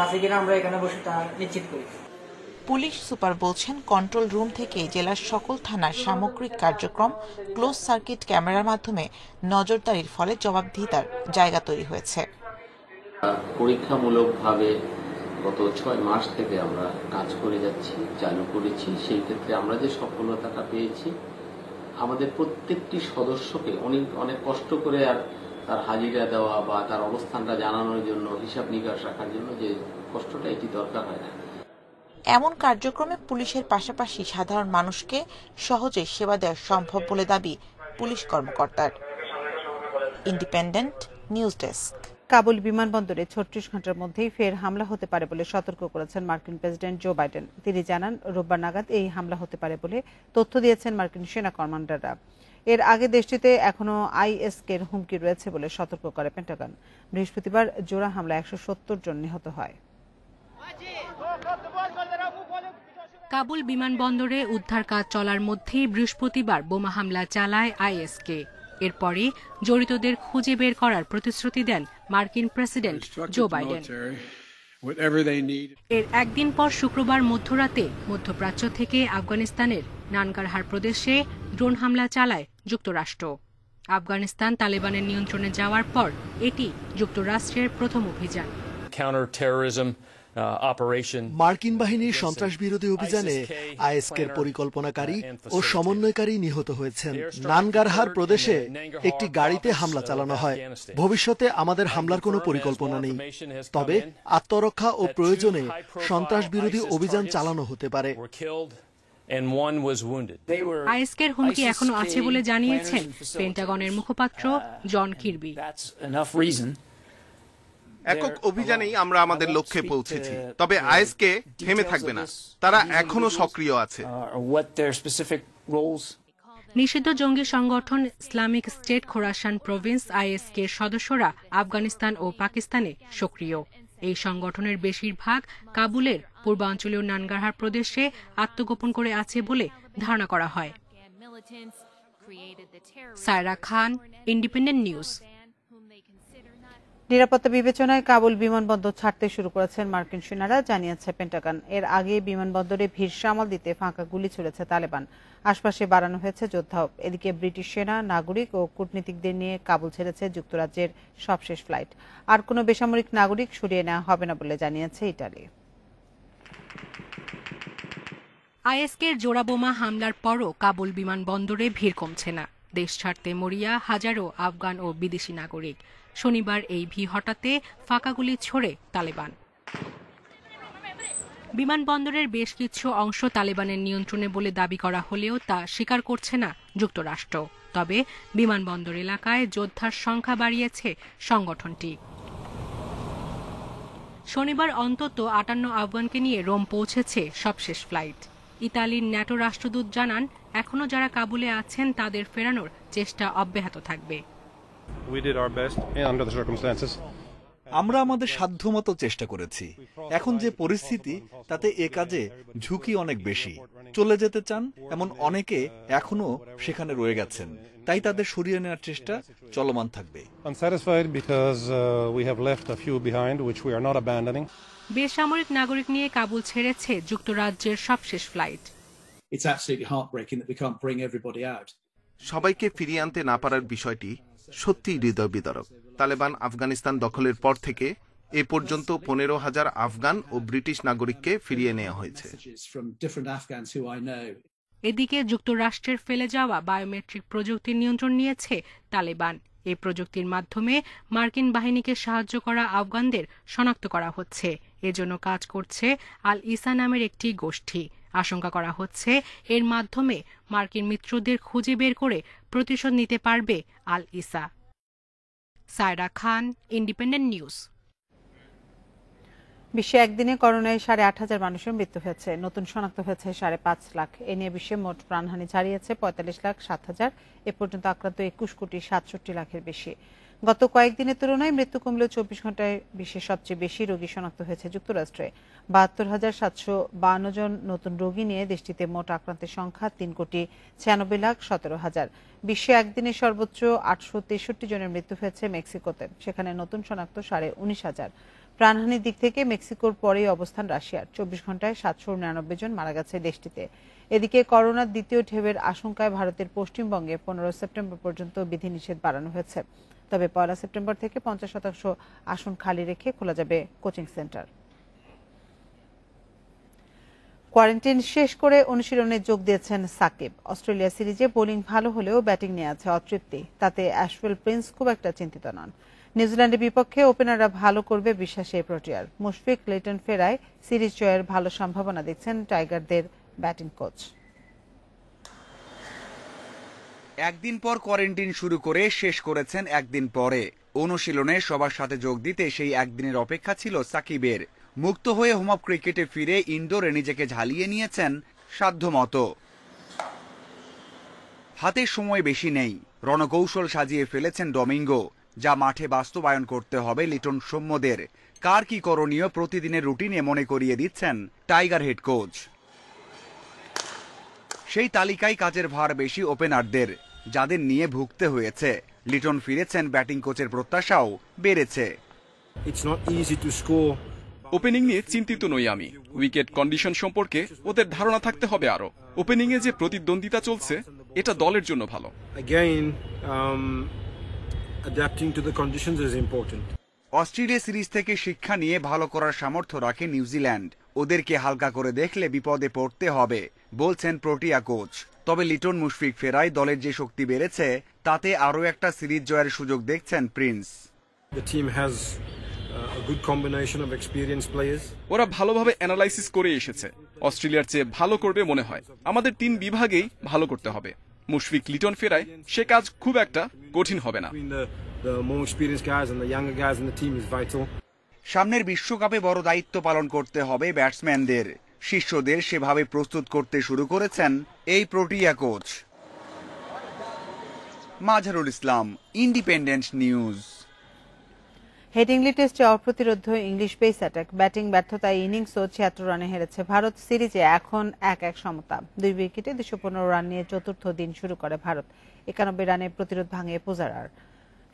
আছে কিনা আমরা এখানে বসে তা নিশ্চিত করি। পুলিশ সুপার বলছেন, কন্ট্রোল রুম থেকে জেলার সকল থানার সামগ্রিক কার্যক্রম ক্লোজ সার্কিট ক্যামেরার মাধ্যমে নজরদারির ফলে জবাবদিহিতার জায়গা তৈরি হয়েছে। পরীক্ষামূলকভাবে গত 6 মাস থেকে আমরা কাজ করে যাচ্ছি, চালু করেছি। সেই ক্ষেত্রে আমরা যে সফলতাটা পেয়েছি, আমাদের প্রত্যেকটি সদস্যকে অনেক কষ্ট করে আর তার হাজিরা দেওয়া বা তার অবস্থানটা জানানোর জন্য, হিসাব নিকাশ রাখার জন্য যে কষ্টটা এটি দরকার হয় না। এমন কার্যক্রমে পুলিশের পাশাপাশি সাধারণ মানুষকে সহজে সেবা দেওয়া সম্ভব বলে দাবি পুলিশ কর্মকর্তার। Independent news desk. কাবুল বিমানবন্দরে 36 ঘন্টার মধ্যেই ফের হামলা হতে পারে বলে সতর্ক করেছেন মার্কিন প্রেসিডেন্ট জো বাইডেন। তিনি জানান, রোববার নাগাদ এই হামলা হতে পারে বলে তথ্য দিয়েছেন মার্কিন সেনা কমান্ডাররা। এর আগে দেশটিতে এখনও আইএসকের হুমকি রয়েছে বলে সতর্ক করে পেন্টাগন। বৃহস্পতিবার জোড়া হামলায় 170 জন নিহত হয়। কাবুল বিমানবন্দরে উদ্ধার কাজ চলার মধ্যেই বৃহস্পতিবার বোমা হামলা চালায় আইএসকে। এরপরে জড়িতদের খুঁজে বের করার প্রতিশ্রুতি দেন মার্কিন প্রেসিডেন্ট জো বাইডেন। এর একদিন পর শুক্রবার মধ্যরাতে মধ্যপ্রাচ্য থেকে আফগানিস্তানের নানগারহার প্রদেশে ড্রোন হামলা চালায় যুক্তরাষ্ট্র। আফগানিস্তান তালেবানের নিয়ন্ত্রণে যাওয়ার পর এটি যুক্তরাষ্ট্রের প্রথম অভিযান। মার্কিন বাহিনীর সন্ত্রাস বিরোধী অভিযানে আইএসকের পরিকল্পনাকারী ও সমন্বয়কারী নিহত হয়েছেন। নানগারহার প্রদেশে একটি গাড়িতে হামলা চালানো হয়। ভবিষ্যতে আমাদের হামলার কোনো পরিকল্পনা নেই, তবে আত্মরক্ষা ও প্রয়োজনে সন্ত্রাস বিরোধী অভিযান চালানো হতে পারে। আইএসকের হুমকি এখনো আছে বলে জানিয়েছেন পেন্টাগনের মুখপাত্র জন কির্বি। একক অভিযানেই আমরা আমাদের লক্ষ্যে পৌঁছেছি, তবে আইএসকে থেমে থাকবে না, তারা এখনো সক্রিয় আছে। নিষিদ্ধ জঙ্গি সংগঠন ইসলামিক স্টেট খোরাসান প্রভিন্স আইএসকে সদস্যরা আফগানিস্তান ও পাকিস্তানে সক্রিয়। এই সংগঠনের বেশিরভাগ কাবুলের পূর্বাঞ্চলীয় নানগারহার প্রদেশে আত্মগোপন করে আছে বলে ধারণা করা হয়। সায়রা খান, ইন্ডিপেন্ডেন্ট নিউজ। নিরাপত্তা বিবেচনায় কাবুল বিমানবন্দর ছাড়তে শুরু করেছেন মার্কিন সেনারা, জানিয়েছে পেন্টাগন। এর আগে বিমানবন্দরে ভিড় সামাল দিতে ফাঁকা গুলি ছুড়েছে তালেবান। আশপাশে বাড়ানো হয়েছে যোদ্ধাও। এদিকে ব্রিটিশ সেনা, নাগরিক ও কূটনীতিকদের নিয়ে কাবুল ছেড়েছে যুক্তরাজ্যের সবশেষ ফ্লাইট। আর কোনো বেসামরিক নাগরিক সরিয়ে নেওয়া হবে না বলে জানিয়েছে ইটালি। আইএসকের জোড়া বোমা হামলার পরও কাবুল বিমানবন্দরে ভিড় কমছে না। দেশ ছাড়তে মরিয়া হাজারো আফগান ও বিদেশি নাগরিক। শনিবার এই ভিড় হটাতে ফাঁকা গুলি ছোড়ে তালেবান। বিমানবন্দরের বেশ কিছু অংশ তালেবানের নিয়ন্ত্রণে বলে দাবি করা হলেও তা স্বীকার করছে না যুক্তরাষ্ট্র। তবে বিমানবন্দর এলাকায় যোদ্ধার সংখ্যা বাড়িয়েছে সংগঠনটি। শনিবার অন্তত 58 আফগানকে নিয়ে রোম পৌঁছেছে সবশেষ ফ্লাইট। ইতালির ন্যাটো রাষ্ট্রদূত জানান, এখনো যারা কাবুলে আছেন তাদের ফেরানোর চেষ্টা অব্যাহত থাকবে। আমরা আমাদের সাধ্যমতো চেষ্টা করেছি। এখন যে পরিস্থিতি, তাতে এ কাজে ঝুঁকি অনেক বেশি। চলে যেতে চান এমন অনেকে এখনো সেখানে রয়ে গেছেন, তাই তাদের সরিয়ে নেওয়ার চেষ্টা চলমান থাকবে। বেসামরিক নাগরিক নিয়ে কাবুল ছেড়েছে যুক্তরাজ্যের সবশেষ ফ্লাইট। সবাইকে ফিরিয়ে আনতে না পারার বিষয়টি সত্যিই হৃদয় বিদারক। তালেবান আফগানিস্তান দখলের পর থেকে এ পর্যন্ত 15,000 আফগান ও ব্রিটিশ নাগরিককে ফিরিয়ে নেওয়া হয়েছে। এদিকে যুক্তরাষ্ট্রের ফেলে যাওয়া বায়োমেট্রিক প্রযুক্তির নিয়ন্ত্রণ নিয়েছে তালেবান। এই প্রযুক্তির মাধ্যমে মার্কিন বাহিনীকে সাহায্য করা আফগানদের শনাক্ত করা হচ্ছে। এজন্য কাজ করছে আল ইসা নামের একটি গোষ্ঠী। আশঙ্কা করা হচ্ছে এর মাধ্যমে মার্কিন মিত্রদের খুঁজে বের করে প্রতিশোধ নিতে পারবে আল ইসা। সায়রা খান, ইন্ডিপেন্ডেন্ট নিউজ। বিশ্বে একদিনে করোনায় 8,500 মানুষের মৃত্যু হয়েছে, নতুন শনাক্ত হয়েছে 5.5 লাখ। এ নিয়ে বিশ্বে মোট প্রাণহানি ছাড়িয়েছে 45,07,000। এ পর্যন্ত আক্রান্ত 21,67,00,000-এর বেশি। গত কয়েকদিনের তুলনায় মৃত্যু কমলেও 24 ঘন্টায় বিশ্বের সবচেয়ে বেশি রোগী শনাক্ত হয়েছে যুক্তরাষ্ট্রে। 72,752 জন নতুন রোগী নিয়ে দেশটিতে মোট আক্রান্তের সংখ্যা 3,96,17,000। বিশ্বে একদিনে সর্বোচ্চ 863 জনের মৃত্যু হয়েছে মেক্সিকোতে, সেখানে নতুন শনাক্ত 19,500। প্রাণহানির দিক থেকে মেক্সিকোর পরেই অবস্থান রাশিয়ার। 24 ঘন্টায় 799 জন মারা গেছে দেশটিতে। এদিকে করোনার দ্বিতীয় ঢেউয়ের আশঙ্কায় ভারতের পশ্চিমবঙ্গে 15 সেপ্টেম্বর পর্যন্ত বিধিনিষেধ বাড়ানো হয়েছে। তবে 1 সেপ্টেম্বর থেকে 50% আসন খালি রেখে খোলা যাবে কোচিং সেন্টার। কোয়ারেন্টাইন শেষ করে অনুশীলনে যোগ দিয়েছেন সাকিব। অস্ট্রেলিয়া সিরিজে বোলিং ভালো হলেও ব্যাটিং নিয়ে আছে অতৃপ্তি। তাতে অ্যাশওয়েল প্রিন্স খুব একটা চিন্তিত নন। নিউজিল্যান্ডের বিপক্ষে ওপেনাররা ভালো করবে বিশ্বাসে প্রোটিয়ার। মুশফিক লিটন ফেরায় সিরিজ জয়ের ভালো সম্ভাবনা দেখছেন টাইগারদের ব্যাটিং কোচ। একদিন পর কোয়ারেন্টাইন শুরু করে শেষ করেছেন একদিন পরে। অনুশীলনে সবার সাথে যোগ দিতে সেই একদিনের অপেক্ষা ছিল সাকিবের। মুক্ত হয়ে হোম অফ ক্রিকেটে ফিরে ইনডোরে নিজেকে ঝালিয়ে নিয়েছেন সাধ্যমতো। হাতে সময় বেশি নেই, রণকৌশল সাজিয়ে ফেলেছেন ডমিঙ্গো, যা মাঠে বাস্তবায়ন করতে হবে লিটন সৌম্যদের। কার কি করণীয় প্রতিদিনের রুটিনে মনে করিয়ে দিচ্ছেন টাইগার হেড কোচ। সেই তালিকায় কাজের ভার বেশি ওপেনারদের, যাদের নিয়ে ভুগতে হয়েছে। লিটন ফিরেছেন, ব্যাটিং কোচের প্রত্যাশাও বেড়েছে। ওপেনিং নিয়ে চিন্তিত নই আমি। উইকেট কন্ডিশন সম্পর্কে ওদের ধারণা থাকতে হবে আরো। ওপেনিং এ যে প্রতিদ্বন্দ্বিতা চলছে, এটা দলের জন্য ভালো। অস্ট্রেলিয়া সিরিজ থেকে শিক্ষা নিয়ে ভালো করার সামর্থ্য রাখে নিউজিল্যান্ড। ওদেরকে হালকা করে দেখলে বিপদে পড়তে হবে বলছেন প্রোটিয়া কোচ। তবে লিটন মুশফিক ফেরায় দলের যে শক্তি বেড়েছে, তাতে আরও একটা সিরিজ জয়ের সুযোগ দেখছেন প্রিন্স। ওরা ভালোভাবে অ্যানালাইসিস করে এসেছে। অস্ট্রেলিয়ার চেয়ে ভালো করবে মনে হয়। আমাদের 3 বিভাগেই ভালো করতে হবে। মুশফিক লিটন ফেরায় সে কাজ খুব একটা কঠিন হবে না। সামনের বিশ্বকাপে বড় দায়িত্ব পালন করতে হবে ব্যাটসম্যানদের। শিষ্যদের সেভাবে প্রস্তুত করতে শুরু করেছেন এই Protea coach. Mazharul Islam, Independent News. Headingley টেস্টে অপ্রতিরোধ্য ইংলিশ পেস অ্যাটাক। ব্যাটিং ব্যর্থতায় ইনিংস ও 76 রানে হেরেছে ভারত। সিরিজে এখন 1-1 সমতা। 2 উইকেটে 215 রান নিয়ে চতুর্থ দিন শুরু করে ভারত। 91 রানে প্রতিরোধ ভাঙে পুজারার।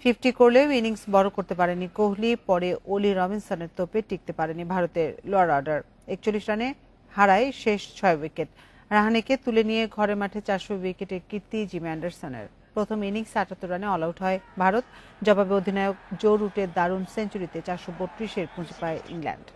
50 করলেও ইনিংস বড় করতে পারেনি কোহলি। পরে ওলি রবিনসনের তোপে টিকতে পারেনি ভারতের লোয়ার অর্ডার। 41 রানে হারায় শেষ 6 উইকেট। রাহানেকে তুলে নিয়ে ঘরে মাঠে 400 উইকেটের কীর্তি জিমি অ্যান্ডারসনের। প্রথম ইনিংস 78 রানে অল আউট হয় ভারত। জবাবে অধিনায়ক জো রুটের দারুণ সেঞ্চুরিতে 432-এর পুঁজি পায় ইংল্যান্ড।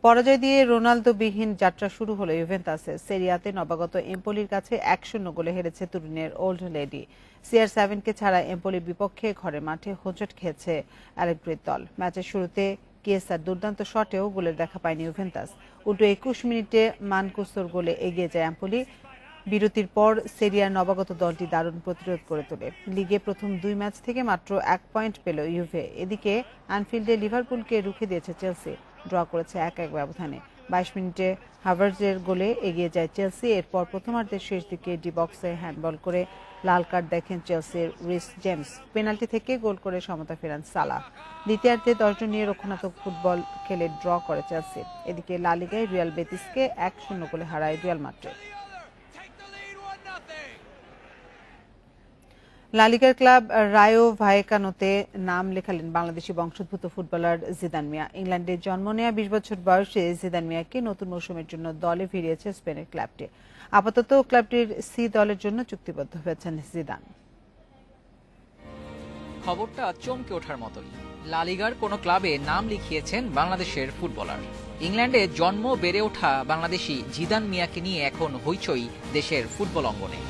পরাজয় দিয়ে রোনালদোবিহীন যাত্রা শুরু হলো ইউভেন্টাসের। সেরিয়াতে নবাগত এম্পোলির কাছে 1-0 গোলে হেরেছে তুরিনের ওল্ড লেডি। CR7-কে ছাড়া এম্পোলির বিপক্ষে ঘরে মাঠে হোঁচট খেয়েছে অ্যালেগ্রির দল। ম্যাচের শুরুতে কিয়েসার দুর্দান্ত শটেও গোলের দেখা পায়নি ইউভেন্টাস। উল্টো 21 মিনিটে মানকুসোর গোলে এগিয়ে যায় এম্পোলি। বিরতির পর সেরিয়ার নবাগত দলটি দারুণ প্রতিরোধ করে তোলে। লিগে প্রথম 2 ম্যাচ থেকে মাত্র 1 পয়েন্ট পেল ইউভে। এদিকে অ্যানফিল্ডে লিভারপুলকে রুখে দিয়েছে চেলসি। ড্র করেছে 1-1 ব্যবধানে। 22 মিনিটে হাভার্জের গোলে এগিয়ে যায় চেলসি। এরপর প্রথমার্ধের শেষ দিকে ডি বক্সে হ্যান্ডবল করে লাল কার্ড দেখেন চেলসির রিস জেমস। পেনাল্টি থেকে গোল করে সমতা ফেরান সালাহ। দ্বিতীয়ার্ধে 10 জন নিয়ে রক্ষণাত্মক ফুটবল খেলে ড্র করে চেলসি। এদিকে লা লিগায় রিয়াল বেতিসকে 1-0 গোলে হারায় রিয়াল মাদ্রিদ। লা লিগার ক্লাব রায়ো ভায়েকানোতে নাম লেখালেন বাংলাদেশি বংশোদ্ভূত ফুটবলার জিদান মিয়া। ইংল্যান্ডের জন্ম নেওয়া 20 বছর বয়সে জিদান মিয়াকে নতুন মৌসুমের জন্য দলে ফিরিয়েছে স্পেনের ক্লাবটি। আপাতত ক্লাবটির সি দলের জন্য চুক্তিবদ্ধ হয়েছেন জিদান। খবরটা চমকে ওঠার মতোই। লা লিগার কোনো ক্লাবে নাম লিখিয়েছেন বাংলাদেশের ফুটবলার। ইংল্যান্ডে জন্ম বেড়ে ওঠা বাংলাদেশি জিদান মিয়াকে নিয়ে এখন হইচই দেশের ফুটবল অঙ্গনে।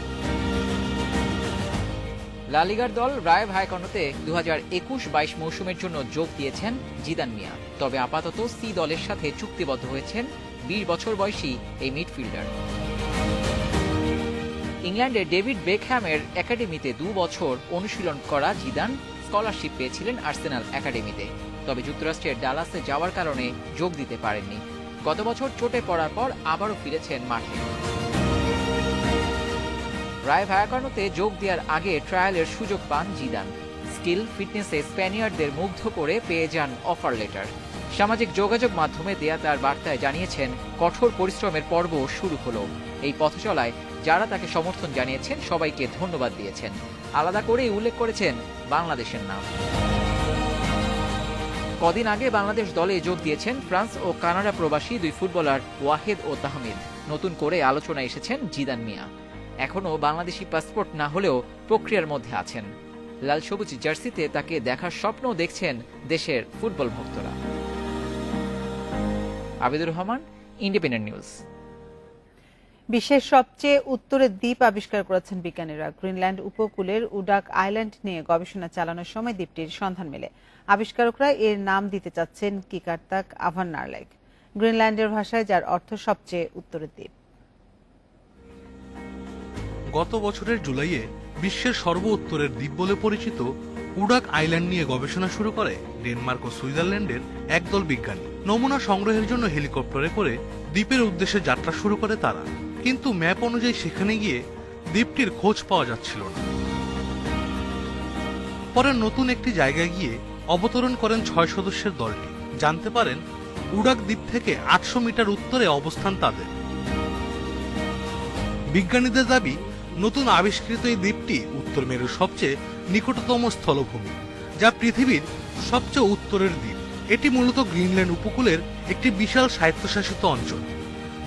লা লিগার দল রায় ভায়াকানোতে 2021-22 মৌসুমের জন্য যোগ দিয়েছেন জিদান মিয়া। তবে আপাতত সি দলের সাথে চুক্তিবদ্ধ হয়েছেন 20 বছর বয়সী এই মিডফিল্ডার। ইংল্যান্ডের ডেভিড বেকহ্যামের একাডেমিতে 2 বছর অনুশীলন করা জিদান স্কলারশিপ পেয়েছিলেন আর্সেনাল একাডেমিতে। তবে যুক্তরাষ্ট্রের ডালাসে যাওয়ার কারণে যোগ দিতে পারেননি। গত বছর চোটে পড়ার পর আবারও ফিরেছেন মাঠে। রায় ভায়াকানোতে যোগ দেওয়ার আগে ট্রায়ালের সুযোগ পান জিদান। স্কিল ফিটনেসে স্প্যানিয়ার্ডদের মুগ্ধ করে পেয়ে যান অফার লেটার। সামাজিক যোগাযোগ মাধ্যমে দেয়া তার বার্তায় জানিয়েছেন কঠোর পরিশ্রমের পর্ব শুরু হলো। এই পথ চলায় যারা তাকে সমর্থন জানিয়েছেন সবাইকে ধন্যবাদ দিয়েছেন। আলাদা করেই উল্লেখ করেছেন বাংলাদেশের নাম। কদিন আগে বাংলাদেশ দলে যোগ দিয়েছেন ফ্রান্স ও কানাডা প্রবাসী 2 ফুটবলার ওয়াহেদ ও তাহমিদ। নতুন করে আলোচনায় এসেছেন জিদান মিয়া। এখনও বাংলাদেশি পাসপোর্ট না হলেও প্রক্রিয়ার মধ্যে আছেন। লাল সবুজ জার্সিতে তাকে দেখার স্বপ্ন দেখছেন দেশের ফুটবল ভক্তরা। Abidur Rahman, independent news. বিশ্বের সবচেয়ে উত্তরের দ্বীপ আবিষ্কার করেছেন বিজ্ঞানীরা। গ্রিনল্যান্ড উপকূলের উডাক আইল্যান্ড নিয়ে গবেষণা চালানোর সময় দ্বীপটির সন্ধান মেলে। আবিষ্কারকরা এর নাম দিতে চাচ্ছেন কিকারতাক আভান্নারলেক, গ্রিনল্যান্ডের ভাষায়, যার অর্থ সবচেয়ে উত্তরের দ্বীপ। গত বছরের জুলাইয়ে বিশ্বের সর্ব উত্তরের দ্বীপ বলে পরিচিত উডাক আইল্যান্ড নিয়ে গবেষণা শুরু করে ডেনমার্ক ও সুইজারল্যান্ডের একদল বিজ্ঞানী। নমুনা সংগ্রহের জন্য হেলিকপ্টারে করে দ্বীপের উদ্দেশ্যে যাত্রা শুরু করে তারা। কিন্তু ম্যাপ অনুযায়ী সেখানে গিয়ে দ্বীপটির খোঁজ পাওয়া যাচ্ছিল না। পরে নতুন একটি জায়গায় গিয়ে অবতরণ করেন 6 সদস্যের দলটি। জানতে পারেন উডাক দ্বীপ থেকে 800 মিটার উত্তরে অবস্থান তাদের। বিজ্ঞানীদের দাবি, নতুন আবিষ্কৃত এই দ্বীপটি উত্তর মেরুর সবচেয়ে নিকটতম স্থলভূমি, যা পৃথিবীর সবচেয়ে উত্তরের দ্বীপ। এটি মূলত গ্রিনল্যান্ড উপকূলের একটি বিশাল স্বায়ত্তশাসিত অঞ্চল,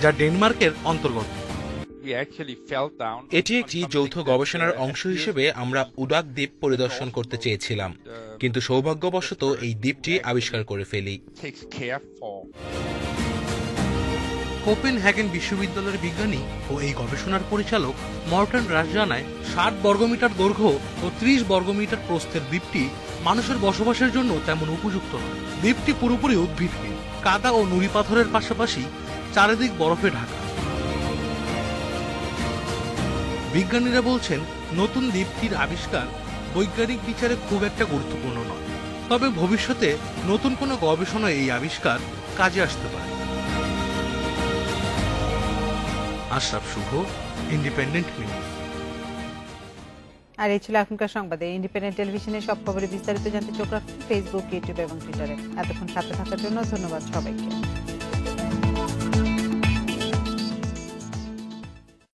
যা ডেনমার্কের অন্তর্গত। এটি একটি যৌথ গবেষণার অংশ হিসেবে আমরা উডাক দ্বীপ পরিদর্শন করতে চেয়েছিলাম, কিন্তু সৌভাগ্যবশত এই দ্বীপটি আবিষ্কার করে ফেলি। কোপেনহেগেন বিশ্ববিদ্যালয়ের বিজ্ঞানী ও এই গবেষণার পরিচালক মর্টন রাস জানায়, 60 বর্গমিটার দৈর্ঘ্য ও 30 বর্গমিটার প্রস্থের দ্বীপটি মানুষের বসবাসের জন্য তেমন উপযুক্ত নয়। দ্বীপটি পুরোপুরি উদ্ভিদহীন, কাদা ও নুড়ি পাথরের পাশাপাশি চারিদিক বরফে ঢাকা। বিজ্ঞানীরা বলছেন, নতুন দ্বীপটির আবিষ্কার বৈজ্ঞানিক বিচারে খুব একটা গুরুত্বপূর্ণ নয়, তবে ভবিষ্যতে নতুন কোনো গবেষণায় এই আবিষ্কার কাজে আসতে পারে। আশরাফ শুভ, ইন্ডিপেন্ডেন্ট নিউজ। আর এই ছিল এখনকার সংবাদে। ইন্ডিপেন্ডেন্ট টেলিভিশনের সব খবরে বিস্তারিত জানতে চোখ রাখুন ফেসবুক, ইউটিউব এবং টুইটারে। এতক্ষণ সাথে থাকার জন্য ধন্যবাদ সবাইকে।